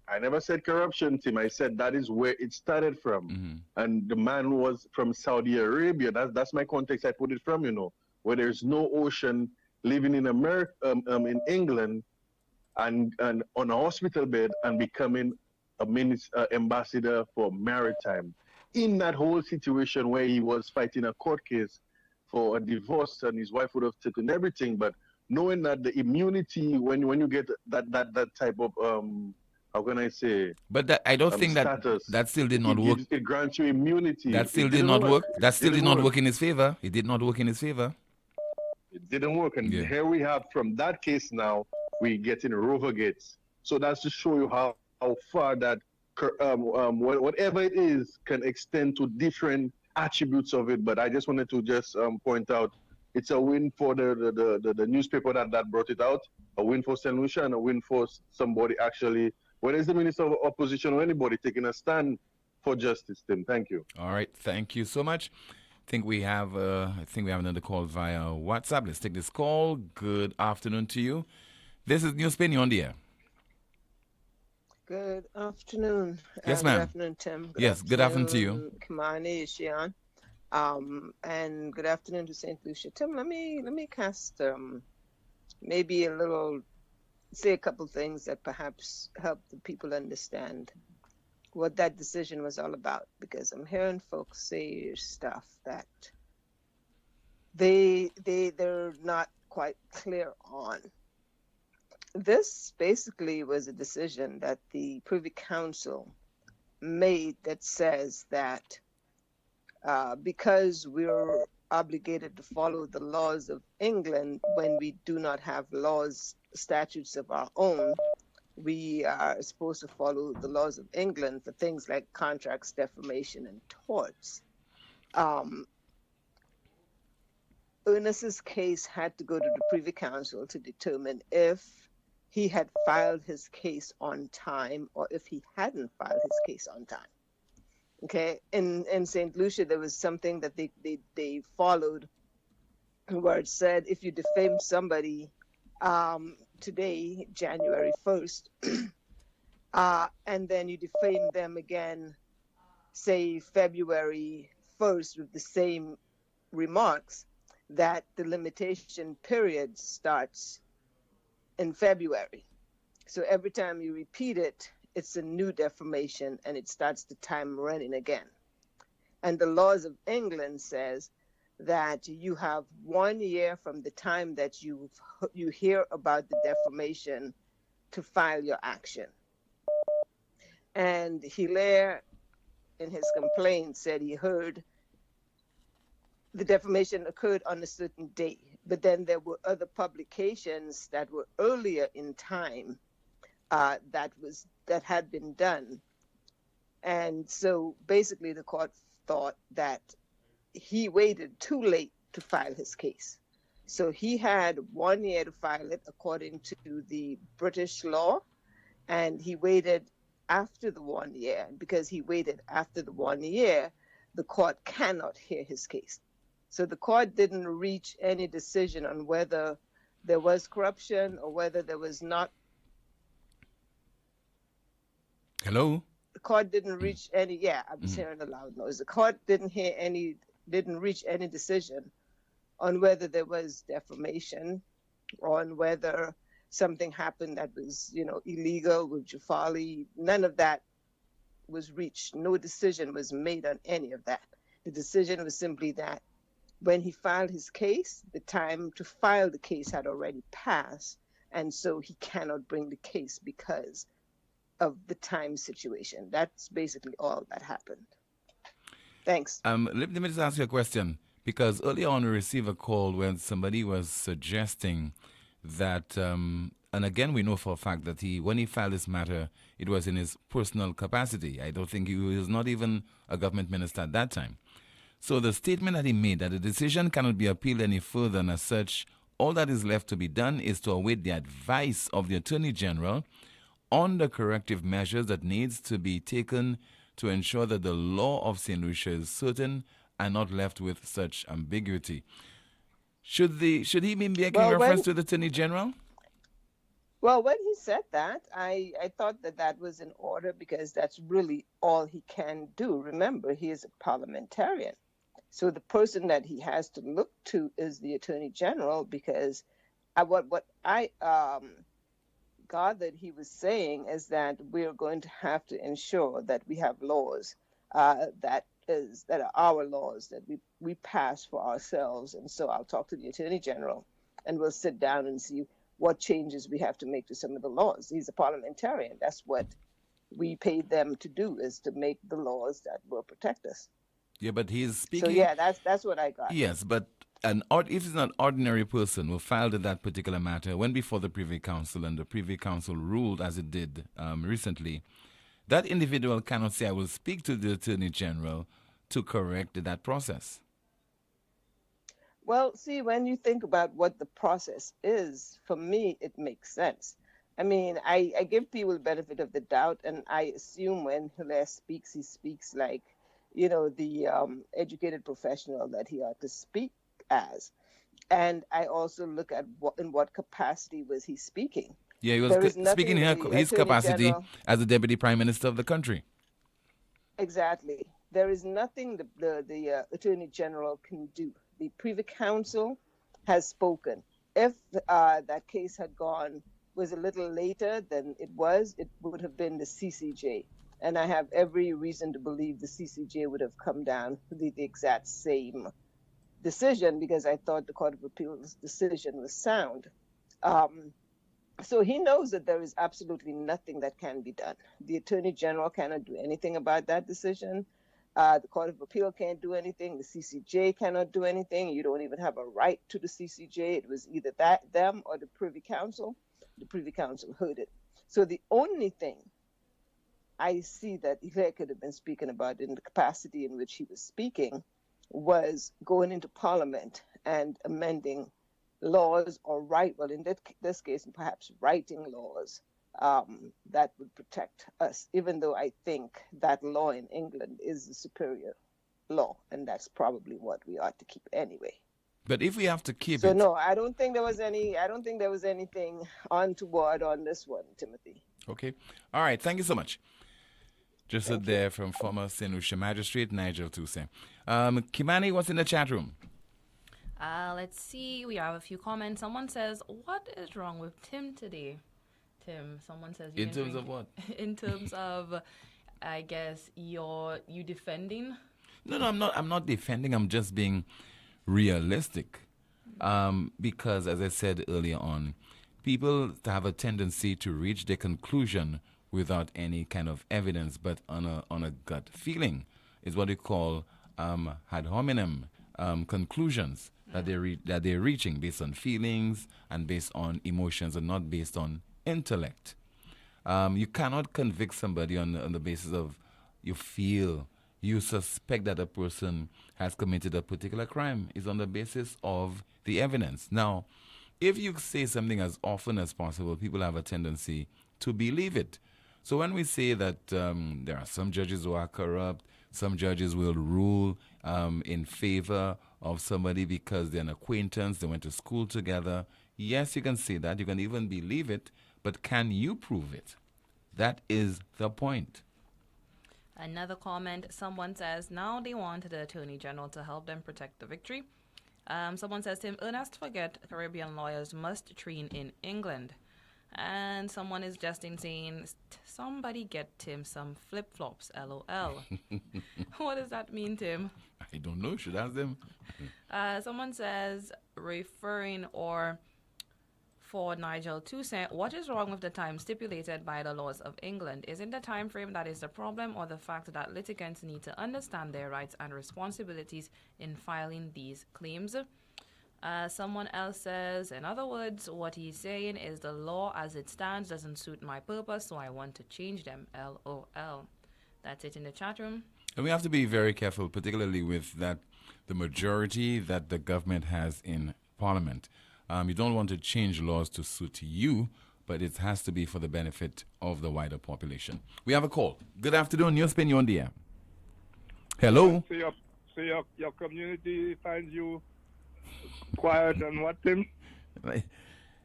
I never said corruption, Tim. I said that is where it started from. And the man was from Saudi Arabia. That's my context. I put it from, where there's no ocean, living in America, in England, and on a hospital bed and becoming a ambassador for maritime. In that whole situation where he was fighting a court case for a divorce and his wife would have taken everything, but knowing that the immunity when you get that type of how can I say? But I don't think status, that still did not work. It grants you immunity. That still did not work. That still did not work in his favor. It did not work in his favor. It didn't work, and here we have from that case now we get in Rovergate. So that's to show you how far that whatever it is can extend to different attributes of it. But I just wanted to point out it's a win for the newspaper that brought it out, a win for St. Lucia, and a win for somebody actually, whether it's the Minister of Opposition or anybody, taking a stand for justice, Tim. Thank you. All right. Thank you so much. I think we have another call via WhatsApp. Let's take this call. Good afternoon to you. This is NewsSpin. You're on the air. Good afternoon. Yes, Good ma'am. afternoon, Tim. Yes, good afternoon to you. Kimani, Ishian. And good afternoon to St. Lucia. Tim, let me cast maybe say a couple things that perhaps help the people understand what that decision was all about, because I'm hearing folks say stuff that they're not quite clear on. This basically was a decision that the Privy Council made that says that because we're obligated to follow the laws of England when we do not have statutes of our own, we are supposed to follow the laws of England for things like contracts, defamation, and torts. Ernest's case had to go to the Privy Council to determine if he had filed his case on time or if he hadn't filed his case on time. Okay, in St. Lucia, there was something that they followed where it said if you defame somebody today, January 1st, and then you defame them again, say February 1st with the same remarks, that the limitation period starts in February. So every time you repeat it, it's a new defamation and it starts the time running again. And the laws of England says that you have 1 year from the time that you hear about the defamation to file your action. And Hilaire, in his complaint, said he heard the defamation occurred on a certain day, but then there were other publications that were earlier in time that had been done. And so basically the court thought that he waited too late to file his case. So he had 1 year to file it according to the British law, and he waited after the 1 year. Because he waited after the 1 year, the court cannot hear his case. So the court didn't reach any decision on whether there was corruption or whether there was not. Hello? The court didn't reach any, I was hearing a loud noise. The court didn't reach any decision on whether there was defamation or on whether something happened that was, illegal with Jafali. None of that was reached. No decision was made on any of that. The decision was simply that when he filed his case, the time to file the case had already passed, and so he cannot bring the case because of the time situation. That's basically all that happened. Thanks. Let me just ask you a question, because earlier on we received a call when somebody was suggesting that, and again we know for a fact that when he filed this matter, it was in his personal capacity. I don't think he was not even a government minister at that time. So the statement that he made, that the decision cannot be appealed any further, and as such, all that is left to be done is to await the advice of the Attorney General on the corrective measures that needs to be taken to ensure that the law of St. Lucia is certain and not left with such ambiguity. Should he be making reference to the Attorney General? Well, when he said that, I thought that was in order, because that's really all he can do. Remember, he is a parliamentarian. So the person that he has to look to is the Attorney General, because what I gathered he was saying is that we're going to have to ensure that we have laws that are our laws, that we pass for ourselves. And so I'll talk to the Attorney General and we'll sit down and see what changes we have to make to some of the laws. He's a parliamentarian. That's what we paid them to do, is to make the laws that will protect us. Yeah, but he's speaking. So yeah, that's what I got. Yes, but if it's an ordinary person who filed that particular matter, went before the Privy Council and the Privy Council ruled as it did recently, that individual cannot say, I will speak to the Attorney General to correct that process. Well, see, when you think about what the process is, for me, it makes sense. I mean, I give people the benefit of the doubt, and I assume when Hilaire speaks, he speaks like, the educated professional that he ought to speak as. And I also look at in what capacity was he speaking. Yeah, he was There is speaking nothing in the his Attorney capacity General. as the Deputy Prime Minister of the country. Exactly. There is nothing the Attorney General can do. The Privy Council has spoken. If that case was a little later than it would have been the CCJ. And I have every reason to believe the CCJ would have come down with the exact same decision, because I thought the Court of Appeals decision was sound. So he knows that there is absolutely nothing that can be done. The Attorney General cannot do anything about that decision. The Court of Appeal can't do anything. The CCJ cannot do anything. You don't even have a right to the CCJ. It was either them or the Privy Council. The Privy Council heard it. So the only thing I see that Hilaire could have been speaking about in the capacity in which he was speaking was going into Parliament and amending laws, or in this case, perhaps writing laws that would protect us, even though I think that law in England is the superior law, and that's probably what we ought to keep anyway. But if we have to keep So it... no, I don't think there was anything untoward on this one, Timothy. Okay. All right. Thank you so much. Just there from former St. Lucia Magistrate Nigel Toussaint. Kimani, what's in the chat room? Let's see. We have a few comments. Someone says, "What is wrong with Tim today?" Tim, someone says. In terms of what? In terms of, I guess you defending. No, I'm not defending. I'm just being realistic, because as I said earlier on, people have a tendency to reach their conclusion without any kind of evidence, but on a gut feeling, is what we call ad hominem conclusions that they're reaching based on feelings and based on emotions, and not based on intellect. You cannot convict somebody on the basis of you suspect that a person has committed a particular crime. It's on the basis of the evidence. Now, if you say something as often as possible, people have a tendency to believe it. So when we say that there are some judges who are corrupt, some judges will rule in favor of somebody because they're an acquaintance, they went to school together. Yes, you can say that. You can even believe it. But can you prove it? That is the point. Another comment. Someone says, now they want the Attorney General to help them protect the victory. Someone says, Tim, Ernest, forget Caribbean lawyers must train in England. And someone is jesting, saying, somebody get Tim some flip-flops, LOL. What does that mean, Tim? I don't know. Should ask them. Someone says, referring for Nigel Toussaint, what is wrong with the time stipulated by the laws of England? Is it the time frame that is the problem, or the fact that litigants need to understand their rights and responsibilities in filing these claims? Someone else says, in other words, what he's saying is the law as it stands doesn't suit my purpose, so I want to change them, LOL. That's it in the chat room. And we have to be very careful, particularly with the majority that the government has in Parliament. You don't want to change laws to suit you, but it has to be for the benefit of the wider population. We have a call. Good afternoon, NewsSpin, you're on the air. Hello? So your community finds you quiet and what, Tim?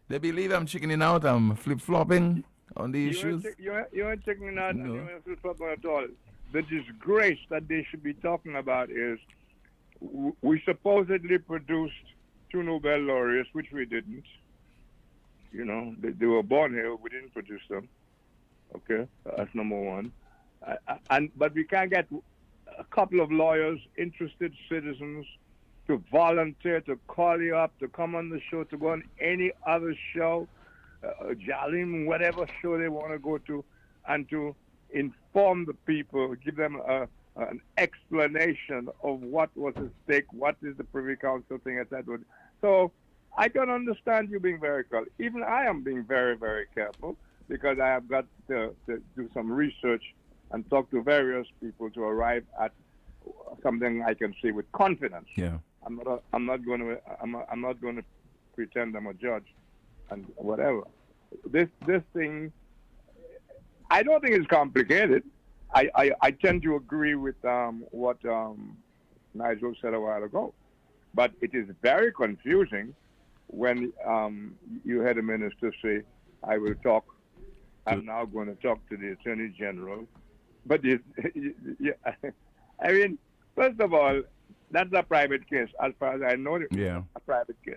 They believe I'm chickening out, I'm flip-flopping on the issues. You ain't checking out, No. and you ain't flip-flopping at all. The disgrace that they should be talking about is we supposedly produced 2 Nobel laureates, which we didn't. You know, they were born here, we didn't produce them. Okay, that's number one. But we can't get a couple of lawyers, interested citizens, to volunteer, to call you up, to come on the show, to go on any other show, Jalim, whatever show they want to go to, and to inform the people, give them an explanation of what was at stake, what is the Privy Council thing, etc. So I can understand you being very careful. Even I am being very, very careful, because I have got to do some research and talk to various people to arrive at something I can say with confidence. Yeah. I'm not going to pretend I'm a judge and whatever. This thing, I don't think it's complicated. I tend to agree with what Nigel said a while ago. But it is very confusing when you had a minister say, I will talk, I'm now going to talk to the Attorney General. But I mean, first of all, that's a private case. As far as I know, it's a private case.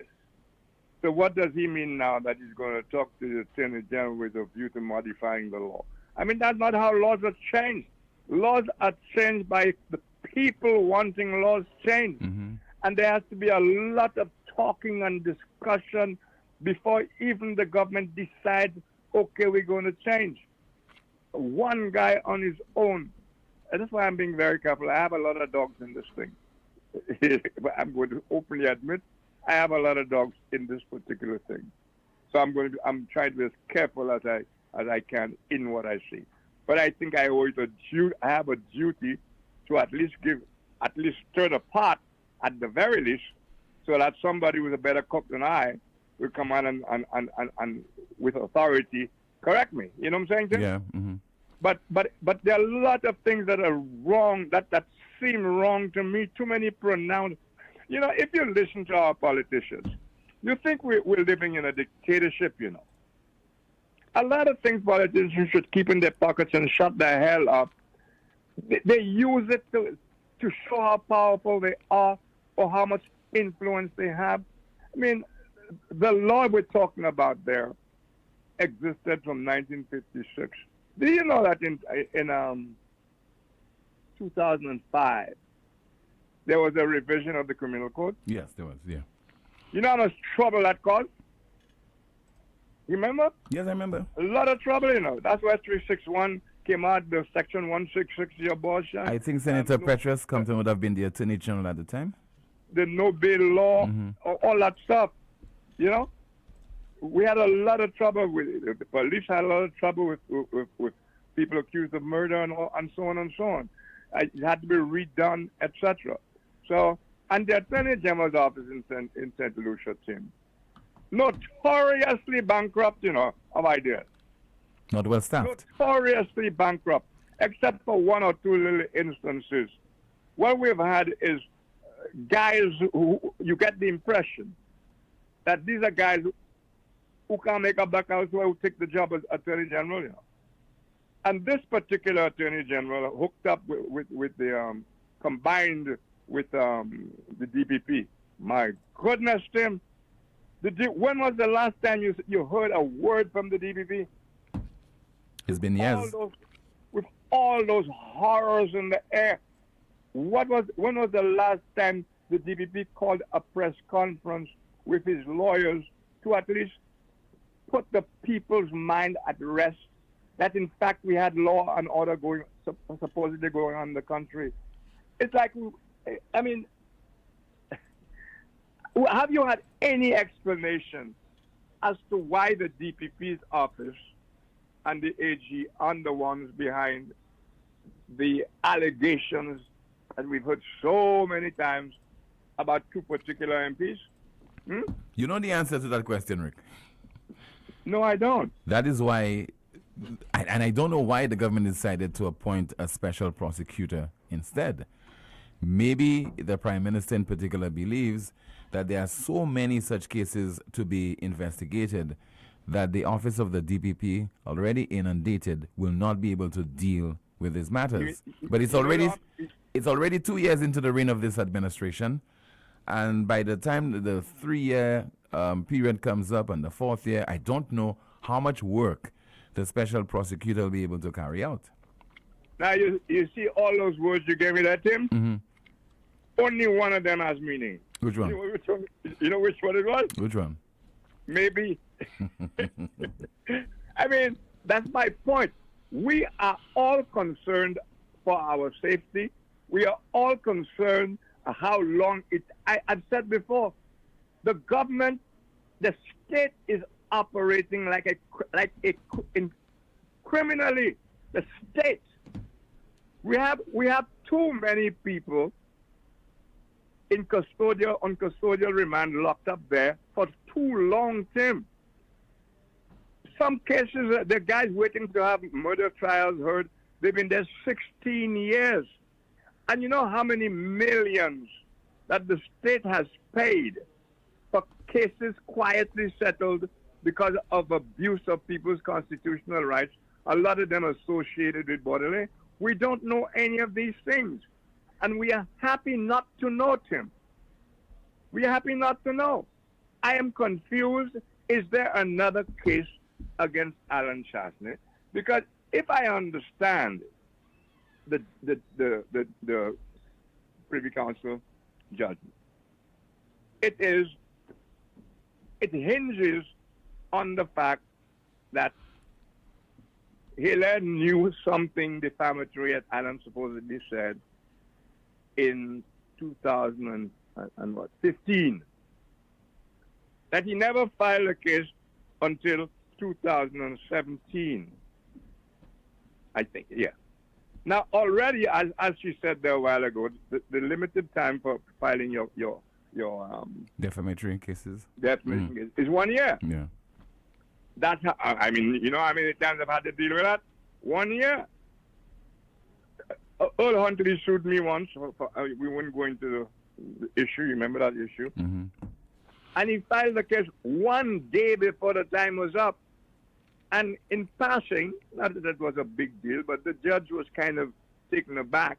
So what does he mean now that he's going to talk to the Attorney General with a view to modifying the law? I mean, that's not how laws are changed. Laws are changed by the people wanting laws changed. Mm-hmm. And there has to be a lot of talking and discussion before even the government decides, okay, we're going to change. One guy on his own. And that's why I'm being very careful. I have a lot of dogs in this thing. I'm going to openly admit I have a lot of dogs in this particular thing. So I'm trying to be as careful as I can in what I see. But I think I have a duty to at least stir the pot at the very least, so that somebody with a better cook than I will come on and with authority correct me. You know what I'm saying, Tim? Yeah. Mm-hmm. But there are a lot of things that are wrong, that seem wrong to me. Too many pronounced. You know, if you listen to our politicians, you think we're living in a dictatorship, you know. A lot of things politicians should keep in their pockets and shut the hell up. They use it to show how powerful they are or how much influence they have. I mean, the law we're talking about there existed from 1956. Do you know that in 2005 there was a revision of the criminal code? Yes, there was. Yeah. You know how much trouble that caused? You remember? Yes, I remember. A lot of trouble, you know. That's why 361 came out, the section 166, the abortion. I think Senator Petrus Compton would have been the Attorney General at the time. The no bail law, all that stuff. You know, we had a lot of trouble with it. The police had a lot of trouble with people accused of murder and so on and so on. It had to be redone, etc. So, and the Attorney General's office in St. Lucia, Tim, notoriously bankrupt, you know, of ideas. Not well staffed. Notoriously bankrupt, except for one or two little instances. What we've had is guys who you get the impression that these are guys who can't make up the house who take the job as Attorney General, you know. And this particular Attorney General hooked up with the combined with the DPP. My goodness, Tim. When was the last time you heard a word from the DPP? It's been years. With all those horrors in the air. When was the last time the DPP called a press conference with his lawyers to at least put the people's mind at rest that in fact we had law and order supposedly going on in the country? It's like, I mean, have you had any explanation as to why the DPP's office and the AG are the ones behind the allegations that we've heard so many times about two particular MPs? You know the answer to that question, Rick? No, I don't. That is why, and I don't know why the government decided to appoint a special prosecutor instead. Maybe the Prime Minister in particular believes that there are so many such cases to be investigated that the office of the DPP, already inundated, will not be able to deal with these matters. But it's already 2 years into the reign of this administration, and by the time the 3-year period comes up and the 4th year, I don't know how much work the special prosecutor will be able to carry out. Now, you see all those words you gave me there, Tim? Mm-hmm. Only one of them has meaning. Which one? You know which one it was? Which one? Maybe. I mean, that's my point. We are all concerned for our safety. We are all concerned how long I've said before, the government, the state is operating like criminally. The state. We have too many people on custodial remand locked up there for too long, Tim. Some cases, the guys waiting to have murder trials heard They've been there 16 years. And you know how many millions that the state has paid for cases quietly settled because of abuse of people's constitutional rights, a lot of them associated with Baudelaire? We don't know any of these things. And we are happy not to know, Tim. We are happy not to know. I am confused. Is there another case against Alan Chasney? Because if I understand the Privy Council judgment, it hinges on the fact that Hilaire knew something defamatory that Alan supposedly said in 2015. That he never filed a case until 2017. I think, yeah. Now, already, as she said there a while ago, the limited time for filing your defamatory cases defamation is 1 year. Yeah. That's how, I mean, you know how many times I've had to deal with that? 1 year. Earl Huntley sued me once. We wouldn't go into the issue. You remember that issue? Mm-hmm. And he filed the case 1 day before the time was up. And in passing, not that it was a big deal, but the judge was kind of taken aback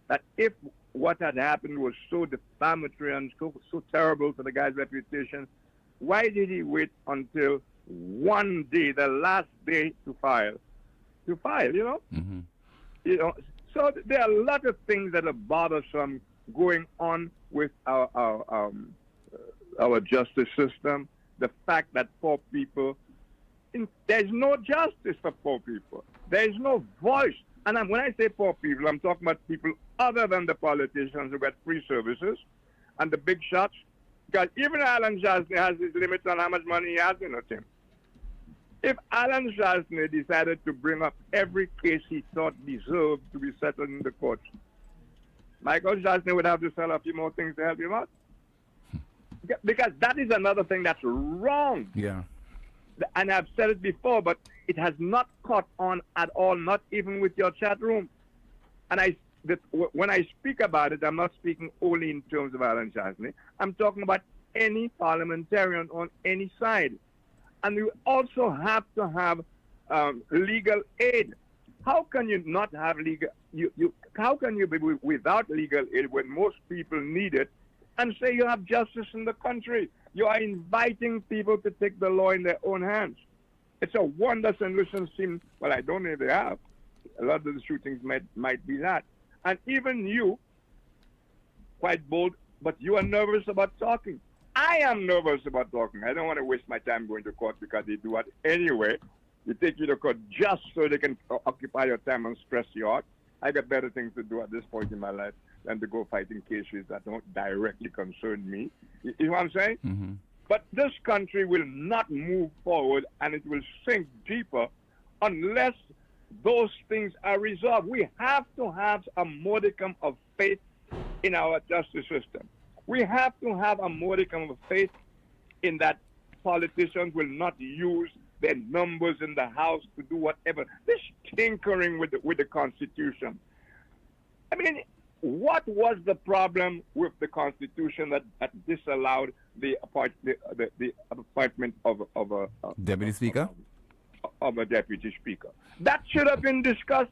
that if what had happened was so defamatory and so terrible for the guy's reputation, why did he wait until 1 day, the last day to file, you know? Mm-hmm. You know, so there are a lot of things that are bothersome going on with our justice system. The fact that poor people, there's no justice for poor people. There's no voice. And when I say poor people, I'm talking about people other than the politicians who get free services and the big shots. Because even Alan Chasney has his limits on how much money he has in a team. If Alan Chasney decided to bring up every case he thought deserved to be settled in the courts, Michael Chasney would have to sell a few more things to help him out. Because that is another thing that's wrong. Yeah. And I've said it before, but it has not caught on at all, not even with your chat room. And when I speak about it, I'm not speaking only in terms of Alan Chasney. I'm talking about any parliamentarian on any side. And you also have to have legal aid. How can you not have legal? How can you be without legal aid when most people need it, and say you have justice in the country? You are inviting people to take the law in their own hands. It's a wonder St. Lucians seem, well, I don't know if they have. A lot of the shootings might be that. And even you, quite bold, but you are nervous about talking. I am nervous about talking. I don't want to waste my time going to court because they do it anyway. They take you to court just so they can occupy your time and stress you out. I got better things to do at this point in my life than to go fighting cases that don't directly concern me. You know what I'm saying? Mm-hmm. But this country will not move forward, and it will sink deeper unless those things are resolved. We have to have a modicum of faith in our justice system. We have to have a modicum of faith in that politicians will not use their numbers in the House to do whatever. This tinkering with the Constitution. I mean, what was the problem with the Constitution that disallowed the appointment of a Deputy Speaker? Of a Deputy Speaker. That should have been discussed.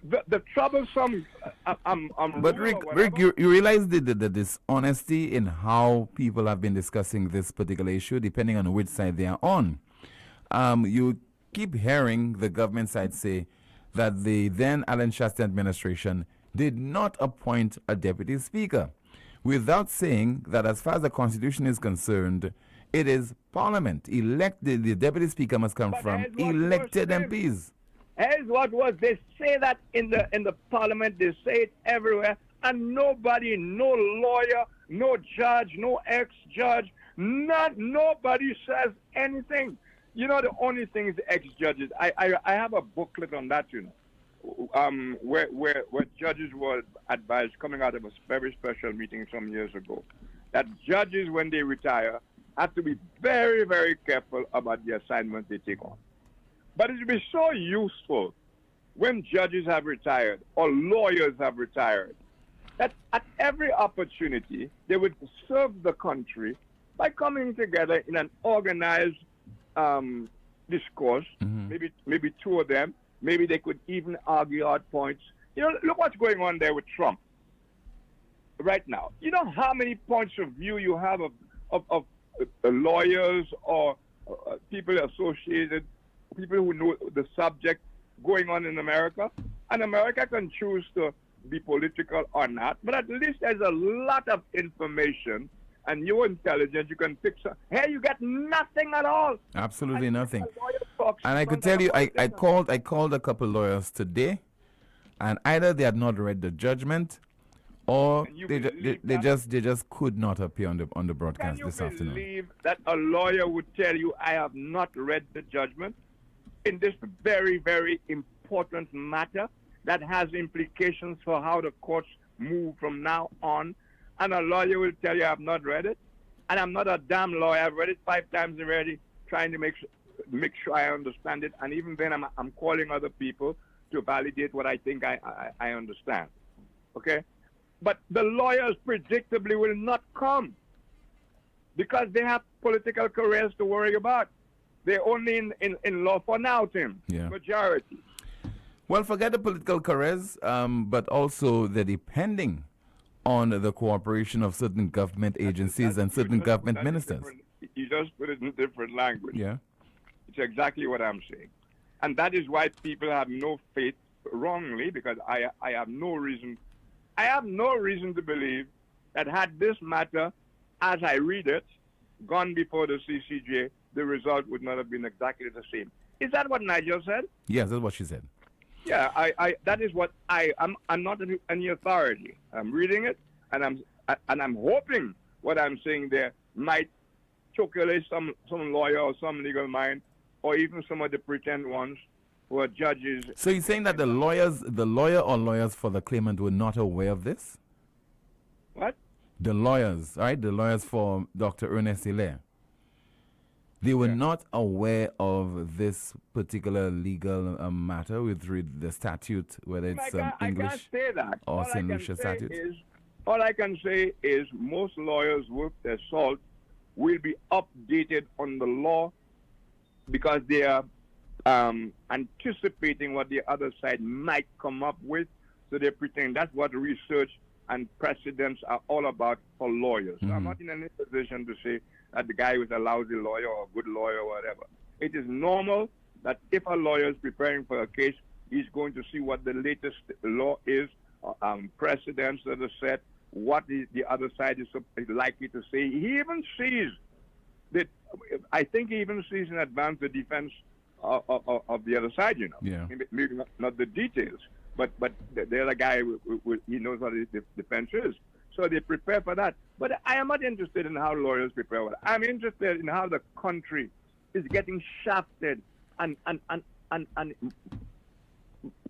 The troublesome. But Rick, you realize the dishonesty in how people have been discussing this particular issue, depending on which side they are on. You keep hearing the government side say that the then Alan Chasney administration did not appoint a deputy speaker, without saying that as far as the Constitution is concerned, it is Parliament. The deputy speaker must come from elected MPs. Here's what was. They say that in the Parliament, they say it everywhere, and nobody, no lawyer, no judge, no ex-judge, nobody says anything. You know, the only thing is the ex-judges. I have a booklet on that, you know, where judges were advised, coming out of a very special meeting some years ago, that judges, when they retire, have to be very, very careful about the assignment they take on. But it would be so useful when judges have retired or lawyers have retired, that at every opportunity they would serve the country by coming together in an organized discourse. Maybe two of them. Maybe they could even argue out points. You know, look what's going on there with Trump right now. You know how many points of view you have of lawyers or people associated, people who know the subject going on in America? And America can choose to be political or not, but at least there's a lot of information, and you're intelligent, you can fix it. Hey, you get nothing at all. Absolutely nothing. And I could tell you, I called a couple lawyers today, and either they had not read the judgment, or they just could not appear on the broadcast this afternoon. Can you believe that a lawyer would tell you, I have not read the judgment in this very, very important matter that has implications for how the courts move from now on? And a lawyer will tell you, I have not read it. And I'm not a damn lawyer. I've read it 5 times already, trying to make sure I understand it. And even then, I'm calling other people to validate what I think I understand. Okay? But the lawyers predictably will not come because they have political careers to worry about. They're only in law for now, Tim. Yeah. Majority. Well, forget the political careers, but also they're depending on the cooperation of certain government agencies and certain government ministers. You just put it in different language. Yeah. It's exactly what I'm saying. And that is why people have no faith wrongly, because I have no reason to believe that had this matter, as I read it, gone before the CCJ, the result would not have been exactly the same. Is that what Nigel said? Yes, that's what she said. Yeah, that is what I'm not any authority. I'm reading it, and I'm hoping what I'm saying there might chocolate some lawyer or some legal mind, or even some of the pretend ones who are judges. So you're saying that the lawyer or lawyers for the claimant were not aware of this? What? The lawyers, right? The lawyers for Dr. Ernest Hilaire. They were not aware of this particular legal matter with the statute, whether it's English I can't say that. or St. Lucia statute. All I can say is most lawyers worth their salt will be updated on the law because they are anticipating what the other side might come up with. So they pretend that's what research and precedents are all about for lawyers. So I'm not in any position to say that the guy was a lousy lawyer or a good lawyer or whatever. It is normal that if a lawyer is preparing for a case, he's going to see what the latest law is, precedents that are set, what the other side is likely to say. He even sees that, I think he even sees in advance the defense of the other side, you know. Yeah. Maybe not the details, but the other guy, he knows what his defense is. So they prepare for that. But I am not interested in how lawyers prepare for that. I'm interested in how the country is getting shafted and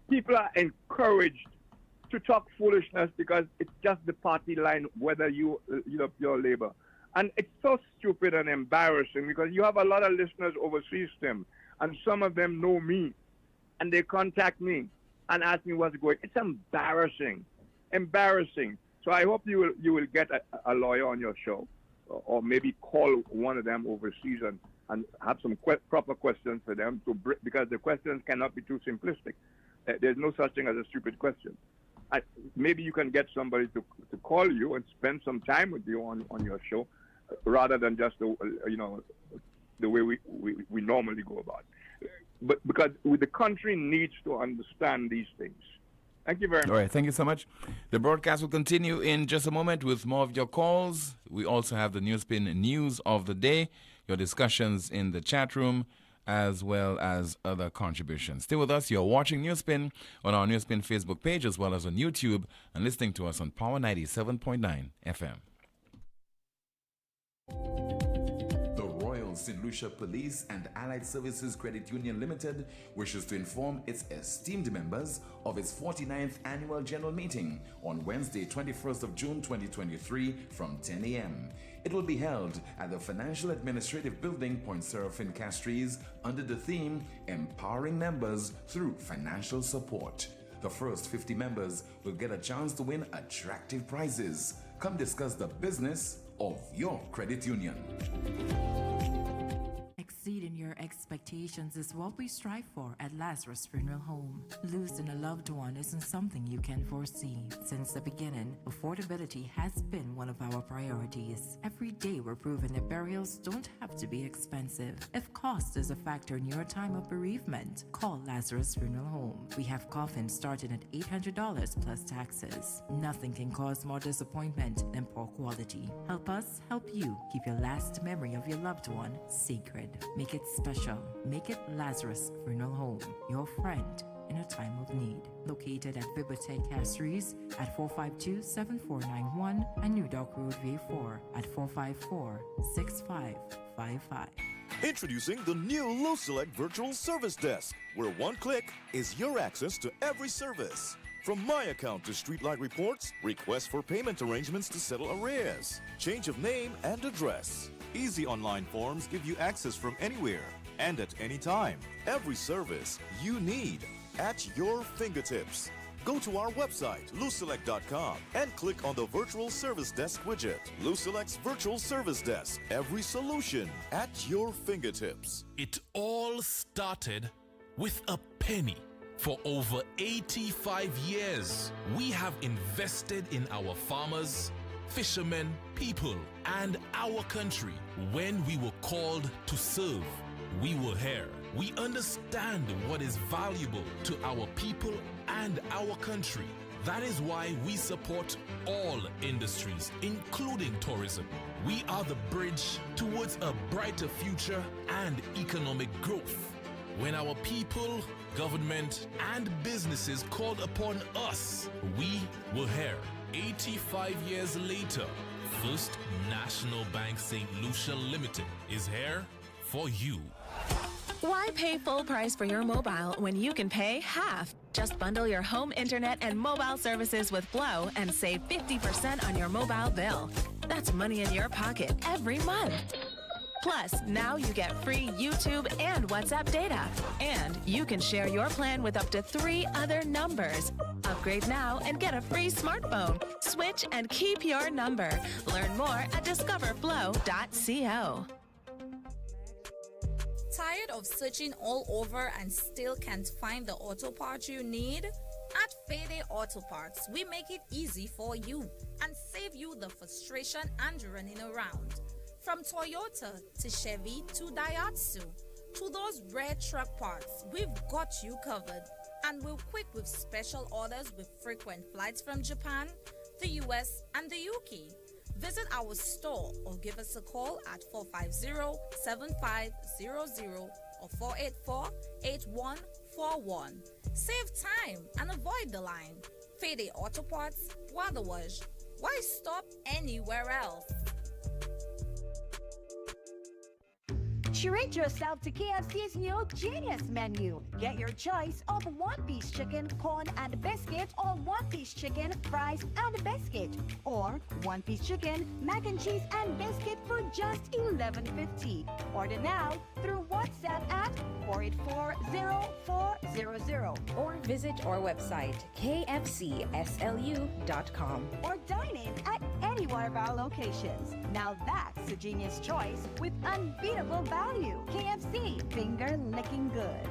people are encouraged to talk foolishness because it's just the party line, whether you're labor. And it's so stupid and embarrassing because you have a lot of listeners overseas, Tim, and some of them know me, and they contact me and ask me what's going on. It's embarrassing. So I hope you will get a lawyer on your show, or maybe call one of them overseas and have some proper questions for them, because the questions cannot be too simplistic. There's no such thing as a stupid question. Maybe you can get somebody to call you and spend some time with you on your show, rather than just the way we normally go about it. But because the country needs to understand these things. Thank you very much. All right, thank you so much. The broadcast will continue in just a moment with more of your calls. We also have the NewsSpin news of the day, your discussions in the chat room, as well as other contributions. Stay with us. You're watching NewsSpin on our NewsSpin Facebook page, as well as on YouTube, and listening to us on Power 97.9 FM. St. Lucia Police and Allied Services Credit Union Limited wishes to inform its esteemed members of its 49th annual general meeting on Wednesday, 21st of June 2023 from 10 a.m. It will be held at the Financial Administrative Building, Point Seraphin, Castries, under the theme Empowering Members Through Financial Support. The first 50 members will get a chance to win attractive prizes. Come discuss the business of your credit union. Exceeding your expectations is what we strive for at Lazarus Funeral Home. Losing a loved one isn't something you can foresee. Since the beginning, affordability has been one of our priorities. Every day we're proving that burials don't have to be expensive. If cost is a factor in your time of bereavement, call Lazarus Funeral Home. We have coffins starting at $800 plus taxes. Nothing can cause more disappointment than poor quality. Help us help you keep your last memory of your loved one sacred. Make it special. Make it Lazarus Funeral Home, your friend in a time of need. Located at Bibliotheque Castries at 452-7491 and New Dock Road V4 at 454-6555. Introducing the new LuSelect Virtual Service Desk, where one click is your access to every service. From my account to streetlight reports, requests for payment arrangements to settle arrears, change of name and address. Easy online forms give you access from anywhere and at any time. Every service you need at your fingertips. Go to our website, luselect.com, and click on the Virtual Service Desk widget. LuSelect's Virtual Service Desk. Every solution at your fingertips. It all started with a penny. For over 85 years, we have invested in our farmers, fishermen, people, and our country. When we were called to serve, we were here. We understand what is valuable to our people and our country. That is why we support all industries, including tourism. We are the bridge towards a brighter future and economic growth. When our people, government, and businesses called upon us, we were here. 85 years later, First National Bank St. Lucia Limited is here for you. Why pay full price for your mobile when you can pay half? Just bundle your home internet and mobile services with Glow and save 50% on your mobile bill. That's money in your pocket every month. Plus, now you get free YouTube and WhatsApp data. And you can share your plan with up to 3 other numbers. Upgrade now and get a free smartphone. Switch and keep your number. Learn more at discoverflow.co. Tired of searching all over and still can't find the auto parts you need? At Fede Auto Parts, we make it easy for you and save you the frustration and running around. From Toyota to Chevy to Daihatsu to those rare truck parts, we've got you covered. And we're quick with special orders with frequent flights from Japan, the US, and the UK. Visit our store or give us a call at 450-7500 or 484-8141. Save time and avoid the line. Fede Auto Parts, Wadawaj. Why stop anywhere else? Treat yourself to KFC's new Genius Menu. Get your choice of one-piece chicken, corn, and biscuit, or one-piece chicken, fries, and biscuit, or one-piece chicken, mac and cheese, and biscuit for just $11.50. Order now through WhatsApp at 484-0400. Or visit our website, kfcslu.com. Or dine in at any one of our locations. Now that's a genius choice with unbeatable value. KFC, finger licking good.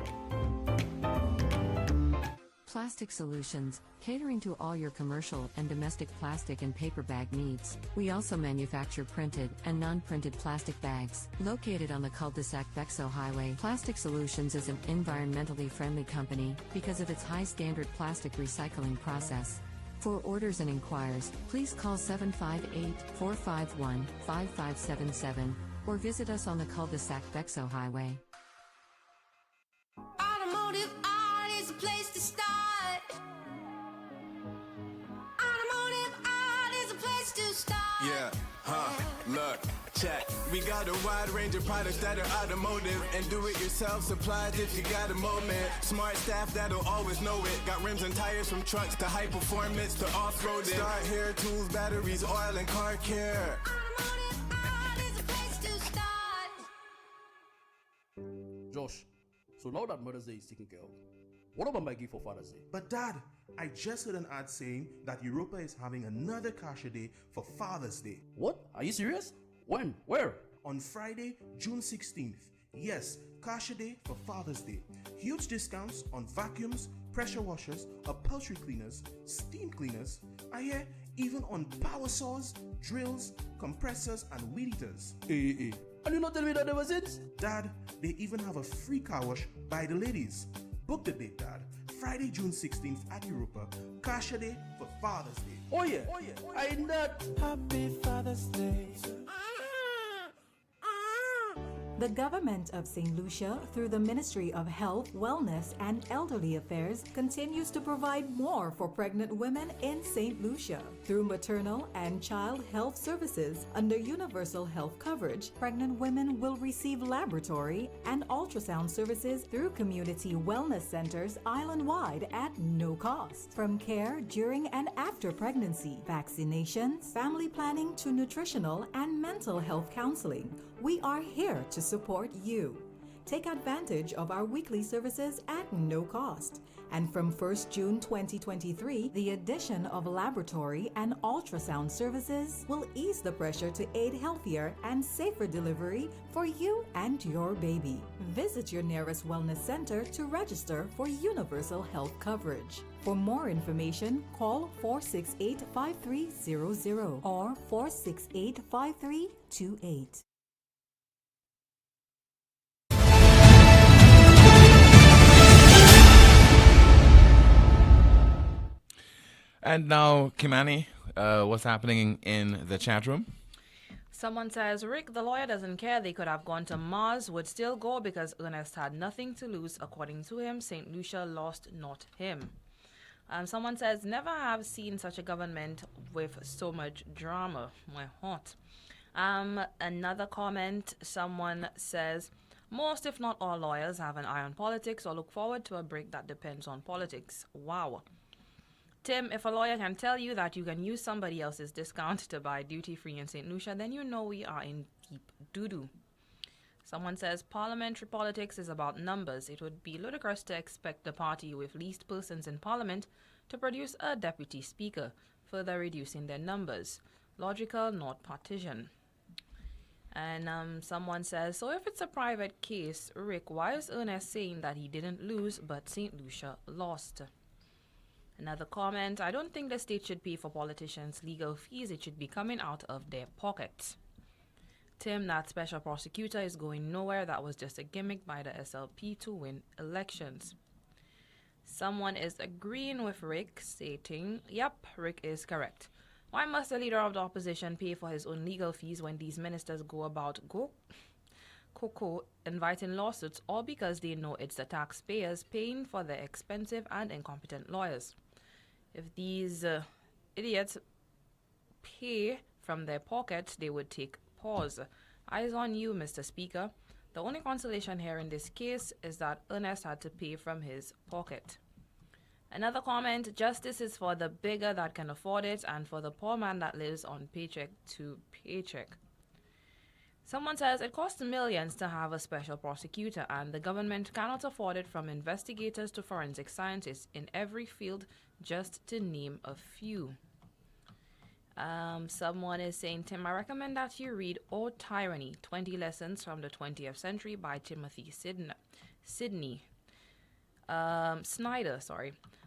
Plastic Solutions, catering to all your commercial and domestic plastic and paper bag needs. We also manufacture printed and non-printed plastic bags. Located on the cul-de-sac Bexo Highway, Plastic Solutions is an environmentally friendly company because of its high standard plastic recycling process. For orders and inquiries, please call 758-451-5577 or visit us on the cul-de-sac Bexo Highway. Automotive art is a place to start. Automotive art is a place to start. Yeah, look, check. We got a wide range of products that are automotive and do-it-yourself supplies if you got a moment. Smart staff that'll always know it. Got rims and tires from trucks to high performance to off-road. Start hair tools, batteries, oil, and car care. Josh, so now that Mother's Day is taken care of, what about my gift for Father's Day? But Dad, I just heard an ad saying that Europa is having another Kasha Day for Father's Day. What? Are you serious? When? Where? On Friday, June 16th. Yes, Kasha Day for Father's Day. Huge discounts on vacuums, pressure washers, upholstery cleaners, steam cleaners, I hear even on power saws, drills, compressors, and weed eaters. And you not tell me that ever since? Dad, they even have a free car wash by the ladies. Book the date, Dad. Friday, June 16th at Europa. Kasha Day for Father's Day. Oh yeah. I not. Happy Father's Day. The government of St. Lucia, through the Ministry of Health, Wellness, and Elderly Affairs, continues to provide more for pregnant women in St. Lucia. Through maternal and child health services under universal health coverage, pregnant women will receive laboratory and ultrasound services through community wellness centers island-wide at no cost. From care during and after pregnancy, vaccinations, family planning to nutritional and mental health counseling, we are here to support you. Take advantage of our weekly services at no cost. And from 1st June 2023, the addition of laboratory and ultrasound services will ease the pressure to aid healthier and safer delivery for you and your baby. Visit your nearest wellness center to register for universal health coverage. For more information, call 468-5300 or 468-5328. And now, Kimani, what's happening in the chat room? Someone says, Rick, the lawyer doesn't care. They could have gone to Mars, would still go because Ernest had nothing to lose. According to him, St. Lucia lost, not him. Someone says, never have seen such a government with so much drama. My heart. Another comment, someone says, most if not all lawyers have an eye on politics or look forward to a break that depends on politics. Wow. Tim, if a lawyer can tell you that you can use somebody else's discount to buy duty-free in St. Lucia, then you know we are in deep doo-doo. Someone says parliamentary politics is about numbers. It would be ludicrous to expect the party with least persons in parliament to produce a deputy speaker, further reducing their numbers. Logical, not partisan. And someone says, so if it's a private case, Rick, why is Ernest saying that he didn't lose but St. Lucia lost? Another comment, I don't think the state should pay for politicians' legal fees. It should be coming out of their pockets. Tim, that special prosecutor is going nowhere. That was just a gimmick by the SLP to win elections. Someone is agreeing with Rick, stating, yep, Rick is correct. Why must the leader of the opposition pay for his own legal fees when these ministers go about inviting lawsuits, all because they know it's the taxpayers paying for their expensive and incompetent lawyers? If these idiots pay from their pockets, they would take pause. Eyes on you, Mr. Speaker. The only consolation here in this case is that Ernest had to pay from his pocket. Another comment, justice is for the bigger that can afford it and for the poor man that lives on paycheck to paycheck. Someone says it costs millions to have a special prosecutor and the government cannot afford it, from investigators to forensic scientists in every field, just to name a few. Someone is saying, Tim, I recommend that you read O Tyranny, 20 Lessons from the 20th Century by Timothy Snyder.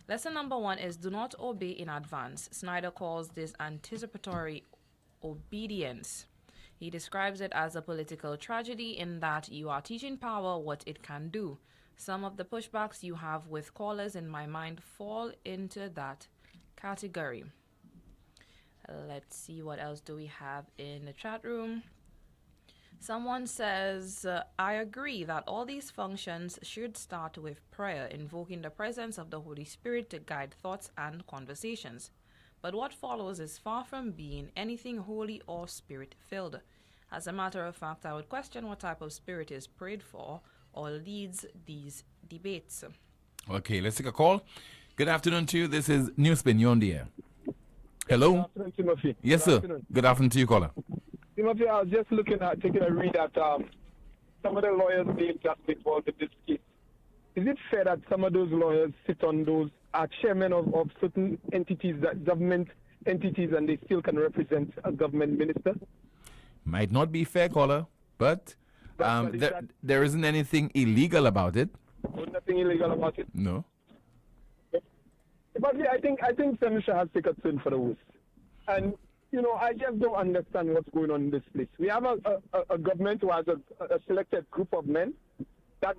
Lesson number 1 is do not obey in advance. Snyder calls this anticipatory obedience. He describes it as a political tragedy in that you are teaching power what it can do. Some of the pushbacks you have with callers in my mind fall into that category. Let's see, what else do we have in the chat room? Someone says, I agree that all these functions should start with prayer, invoking the presence of the Holy Spirit to guide thoughts and conversations. But what follows is far from being anything holy or spirit-filled. As a matter of fact, I would question what type of spirit is prayed for or leads these debates. Okay, let's take a call. Good afternoon to you. This is NewsSpin. You're on the air. Hello? Good afternoon, Timothy. Yes, Good sir. afternoon. Good afternoon to you, caller. Timothy, I was just taking a read at some of the lawyers being just involved in this case. Is it fair that some of those lawyers sit on those, are chairmen of certain entities, that government entities, and they still can represent a government minister? Might not be fair, caller, but there isn't anything illegal about it. There's nothing illegal about it? No. But yeah, I think Senator has taken a turn for the worse. And, I just don't understand what's going on in this place. We have a government who has a selected group of men that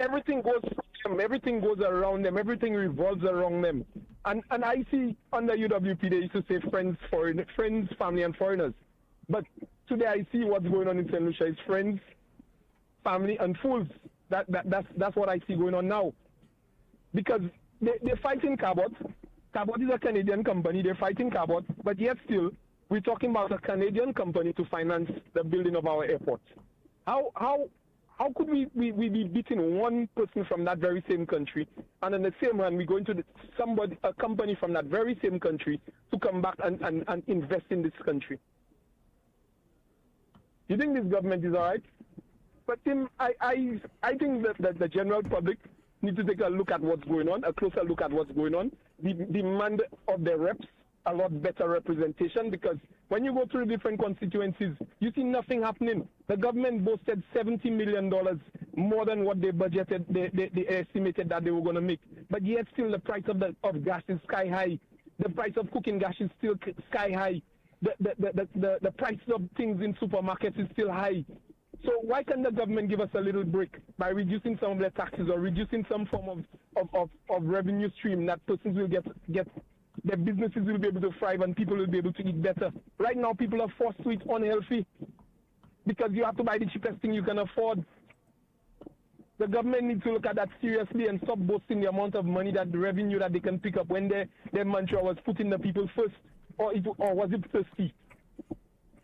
everything goes through them, everything goes around them, everything revolves around them. And I see under UWP they used to say friends, family, and foreigners. But today I see what's going on in St. Lucia is friends, family, and fools. That's what I see going on now. Because they're fighting Cabot. Cabot is a Canadian company. They're fighting Cabot. But yet still, we're talking about a Canadian company to finance the building of our airport. How could we be beating one person from that very same country, and in the same hand we go into a company from that very same country to come back and invest in this country? You think this government is all right? But Tim, I think that the general public need to take a look at what's going on, a closer look at what's going on. Demand of the reps a lot better representation, because when you go through different constituencies, you see nothing happening. The government boasted $70 million more than what they budgeted, they estimated that they were going to make. But yet still the price of gas is sky high. The price of cooking gas is still sky high. The price of things in supermarkets is still high. So why can't the government give us a little break by reducing some of their taxes or reducing some form of revenue stream that persons will get their businesses will be able to thrive and people will be able to eat better. Right now, people are forced to eat unhealthy because you have to buy the cheapest thing you can afford. The government needs to look at that seriously and stop boasting the amount of money, that the revenue that they can pick up when their mantra was putting the people first, or was it thirsty?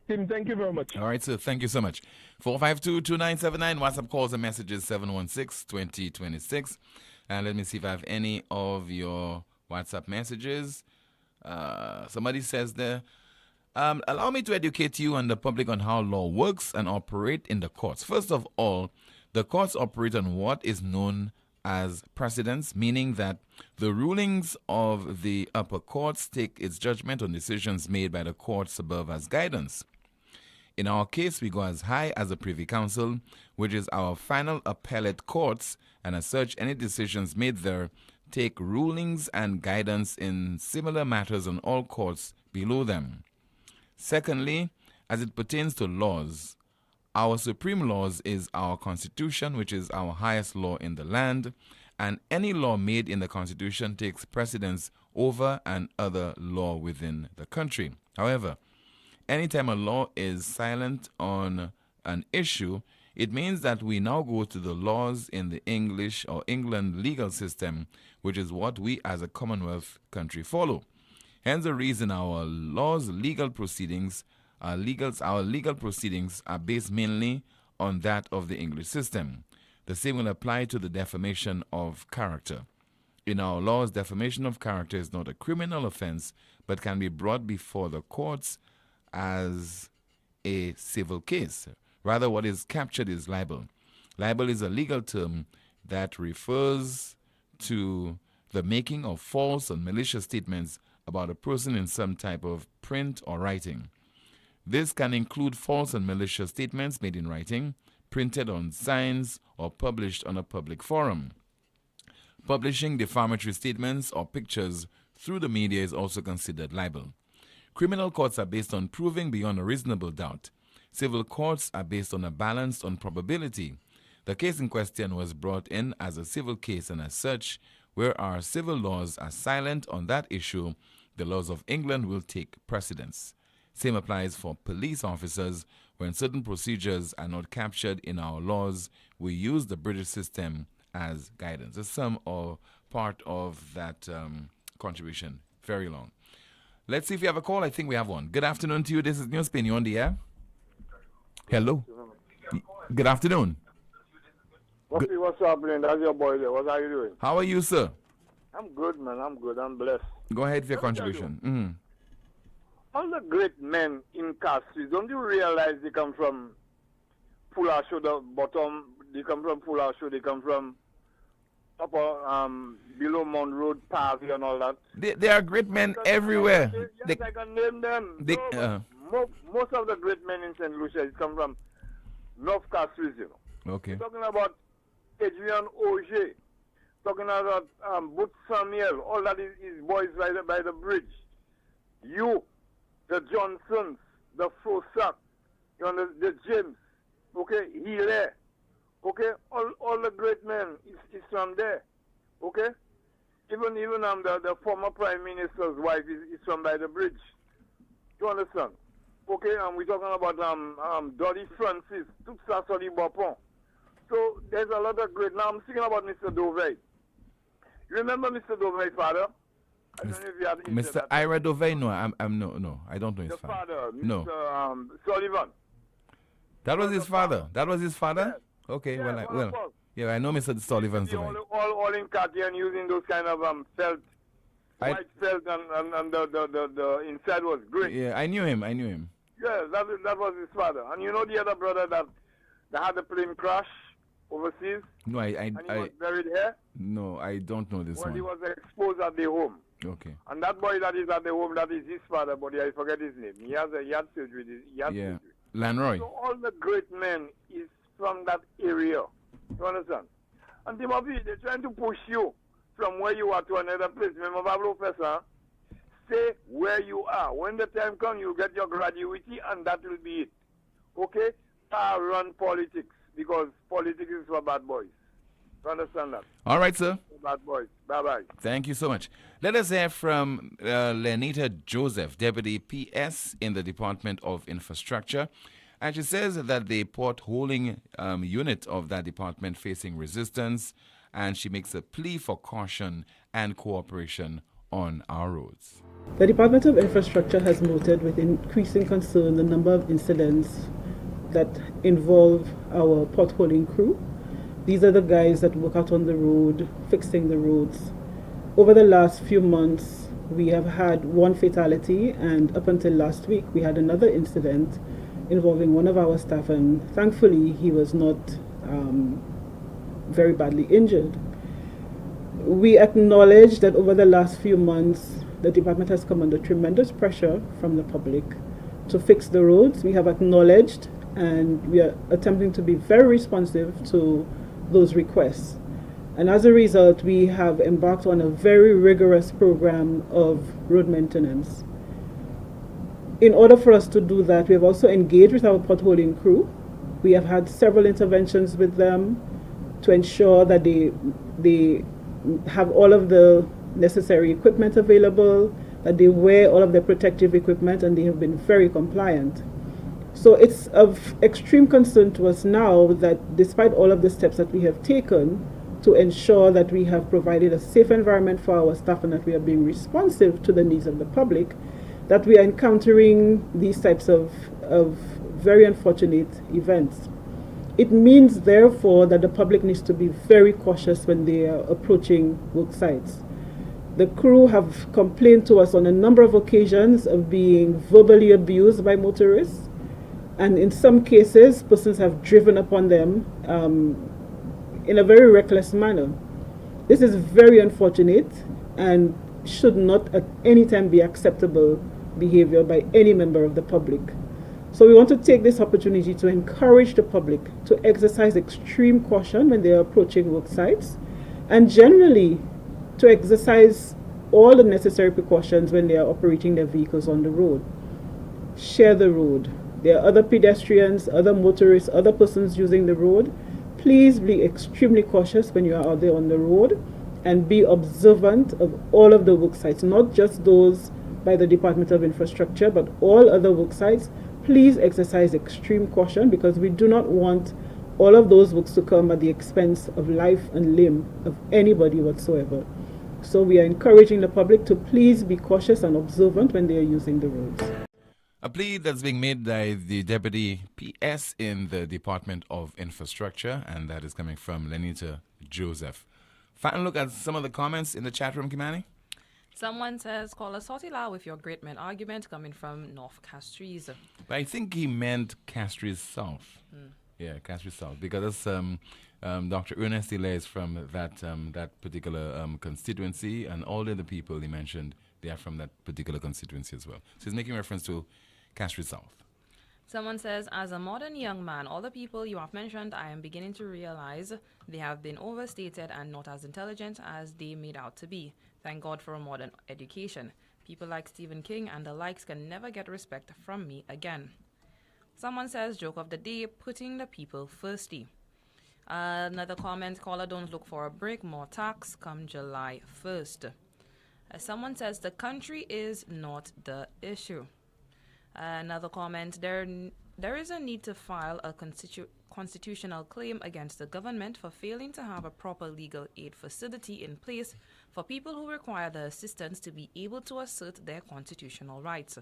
Tim, thank you very much. All right, sir. Thank you so much. 452-2979, WhatsApp calls and messages 716-2026. And let me see if I have any of your WhatsApp messages. Somebody says there, allow me to educate you and the public on how law works and operate in the courts. First of all, the courts operate on what is known as precedents, meaning that the rulings of the upper courts take its judgment on decisions made by the courts above as guidance. In our case, we go as high as the Privy Council, which is our final appellate courts, and as such, any decisions made there take rulings and guidance in similar matters on all courts below them. Secondly, as it pertains to laws, our supreme laws is our Constitution, which is our highest law in the land, and any law made in the Constitution takes precedence over an other law within the country. However, anytime a law is silent on an issue, it means that we now go to the laws in the English or England legal system, which is what we as a Commonwealth country follow. Hence the reason our legal proceedings are based mainly on that of the English system. The same will apply to the defamation of character. In our laws, defamation of character is not a criminal offense, but can be brought before the courts as a civil case. Rather, what is captured is libel. Libel is a legal term that refers to the making of false and malicious statements about a person in some type of print or writing. This can include false and malicious statements made in writing, printed on signs, or published on a public forum. Publishing defamatory statements or pictures through the media is also considered libel. Criminal courts are based on proving beyond a reasonable doubt. Civil courts are based on a balance on probability. The case in question was brought in as a civil case, and as such, where our civil laws are silent on that issue, the laws of England will take precedence. Same applies for police officers. When certain procedures are not captured in our laws, we use the British system as guidance. It's some or part of that contribution. Very long. Let's see if we have a call. I think we have one. Good afternoon to you. This is NewsSpin. You on the air? Hello. Good afternoon. What's happening? That's your boy there. What are you doing? How are you, sir? I'm good, man. I'm good. I'm blessed. Go ahead with your contribution. All the great men in castries, don't you realize they come from Fulasho, the bottom? They come from Fulasho. They come from upper, below Mount Road, Pavy, and all that. They are great men everywhere. Yes, I can name them. Most of the great men in St. Lucia come from North Castries, you know. Okay. We're talking about Adrian Auger, talking about Butch Samuel, all that is boys by the bridge. You, the Johnsons, the Fossack, you know, the James, okay, Healy, okay, all the great men is from there, okay. Even the former Prime Minister's wife is from by the bridge. You understand? Okay, and we're talking about Dolly Francis, Tutsa Soli Bopon. So there's a lot of great. Now I'm speaking about Mr. Dovey. You remember Mr. Dovey's father? I don't know if you had Mr. Ira Dovey? No, no, I don't know his father. No. Mr. Sullivan. That was his father. That was his father? Yes. Okay, yeah, I know Mr. Sullivan. All in Cartier using those kind of felt, white felt, and the inside was green. Yeah, I knew him. Yeah, that was his father. And you know the other brother that had the plane crash overseas? No, and he was buried here? No, I don't know this one. He was exposed at the home. Okay. And that boy that is at the home, that is his father, but I forget his name. He had surgery. Surgery. Lanroy. So all the great men is from that area. You understand? And Timothy, they're trying to push you from where you are to another place. Remember, Professor, stay where you are. When the time comes, you'll get your gratuity, and that will be it. Okay? Run politics, because politics is for bad boys. You understand that? All right, sir. Bad boys. Bye-bye. Thank you so much. Let us hear from Lenita Joseph, Deputy PS in the Department of Infrastructure. And she says that the potholing unit of that department facing resistance, and she makes a plea for caution and cooperation on our roads. The Department of Infrastructure has noted with increasing concern the number of incidents that involve our potholing crew. These are the guys that work out on the road, fixing the roads. Over the last few months, we have had one fatality, and up until last week, we had another incident involving one of our staff, and thankfully, he was not very badly injured. We acknowledge that over the last few months, the department has come under tremendous pressure from the public to fix the roads. We have acknowledged, and we are attempting to be very responsive to those requests. And as a result, we have embarked on a very rigorous program of road maintenance. In order for us to do that, we have also engaged with our potholing crew. We have had several interventions with them to ensure that they have all of the necessary equipment available, that they wear all of the protective equipment, and they have been very compliant. So it's of extreme concern to us now that despite all of the steps that we have taken to ensure that we have provided a safe environment for our staff and that we are being responsive to the needs of the public, that we are encountering these types of very unfortunate events. It means, therefore, that the public needs to be very cautious when they are approaching work sites. The crew have complained to us on a number of occasions of being verbally abused by motorists, and in some cases, persons have driven upon them in a very reckless manner. This is very unfortunate and should not at any time be acceptable behavior by any member of the public. So we want to take this opportunity to encourage the public to exercise extreme caution when they are approaching work sites, and generally to exercise all the necessary precautions when they are operating their vehicles on the road. Share the road. There are other pedestrians, other motorists, other persons using the road. Please be extremely cautious when you are out there on the road, and be observant of all of the work sites, not just those by the Department of Infrastructure, but all other work sites. Please exercise extreme caution, because we do not want all of those works to come at the expense of life and limb of anybody whatsoever. So we are encouraging the public to please be cautious and observant when they are using the roads. A plea that's being made by the Deputy PS in the Department of Infrastructure, and that is coming from Lenita Joseph. Final look at some of the comments in the chat room, Kimani. Someone says, call a Sotila with your great men argument coming from North Castries. But I think he meant Castries South. Yeah, Castries South, because Dr. Ernest Delay is from that particular constituency, and all the other people he mentioned, they are from that particular constituency as well. So he's making reference to Castries South. Someone says, as a modern young man, all the people you have mentioned, I am beginning to realize they have been overstated and not as intelligent as they made out to be. Thank God for a modern education. People like Stephen King and the likes can never get respect from me again. Someone says, joke of the day, putting the people firsty. Another comment, caller, don't look for a break, more tax come July 1st. Someone says, the country is not the issue. Another comment, there is a need to file a constitutional claim against the government for failing to have a proper legal aid facility in place for people who require the assistance to be able to assert their constitutional rights.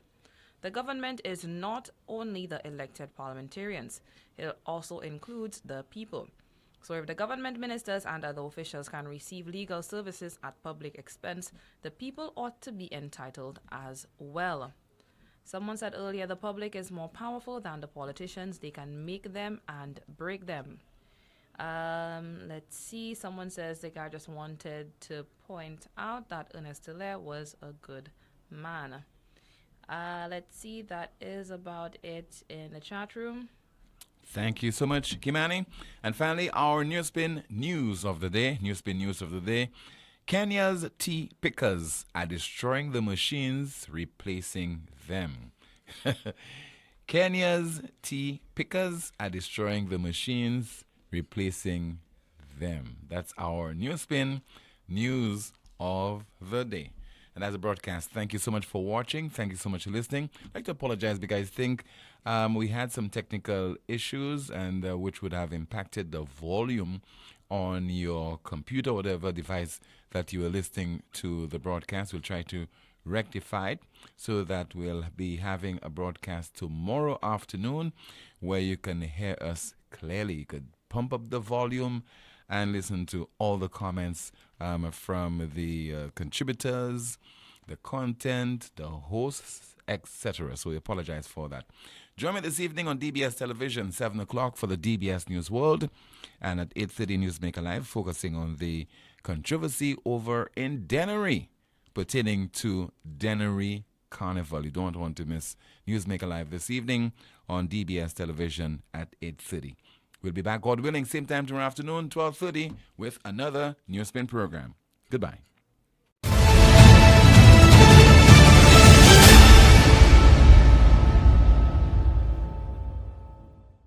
The government is not only the elected parliamentarians, it also includes the people. So if the government ministers and other officials can receive legal services at public expense, the people ought to be entitled as well. Someone said earlier, the public is more powerful than the politicians. They can make them and break them. Let's see. Someone says the guy just wanted to point out that Ernest Hilaire was a good man. Let's see. That is about it in the chat room. Thank you so much, Kimani. And finally, our NewsSpin news of the day. NewsSpin news of the day. Kenya's tea pickers are destroying the machines replacing them. Kenya's tea pickers are destroying the machines replacing them. That's our NewsSpin news of the day. And as a broadcast, thank you so much for watching. Thank you so much for listening. I'd like to apologize because I think we had some technical issues and which would have impacted the volume on your computer, whatever device that you are listening to the broadcast. We'll try to rectify it so that we'll be having a broadcast tomorrow afternoon where you can hear us clearly. You could pump up the volume and listen to all the comments from the contributors, the content, the hosts, etc. So we apologize for that. Join me this evening on DBS Television, 7 o'clock for the DBS News World, and at 8:30 Newsmaker Live, focusing on the controversy over in Dennery, pertaining to Dennery Carnival. You don't want to miss Newsmaker Live this evening on DBS Television at 8:30. We'll be back, God willing, same time tomorrow afternoon, 12:30, with another NewsSpin program. Goodbye.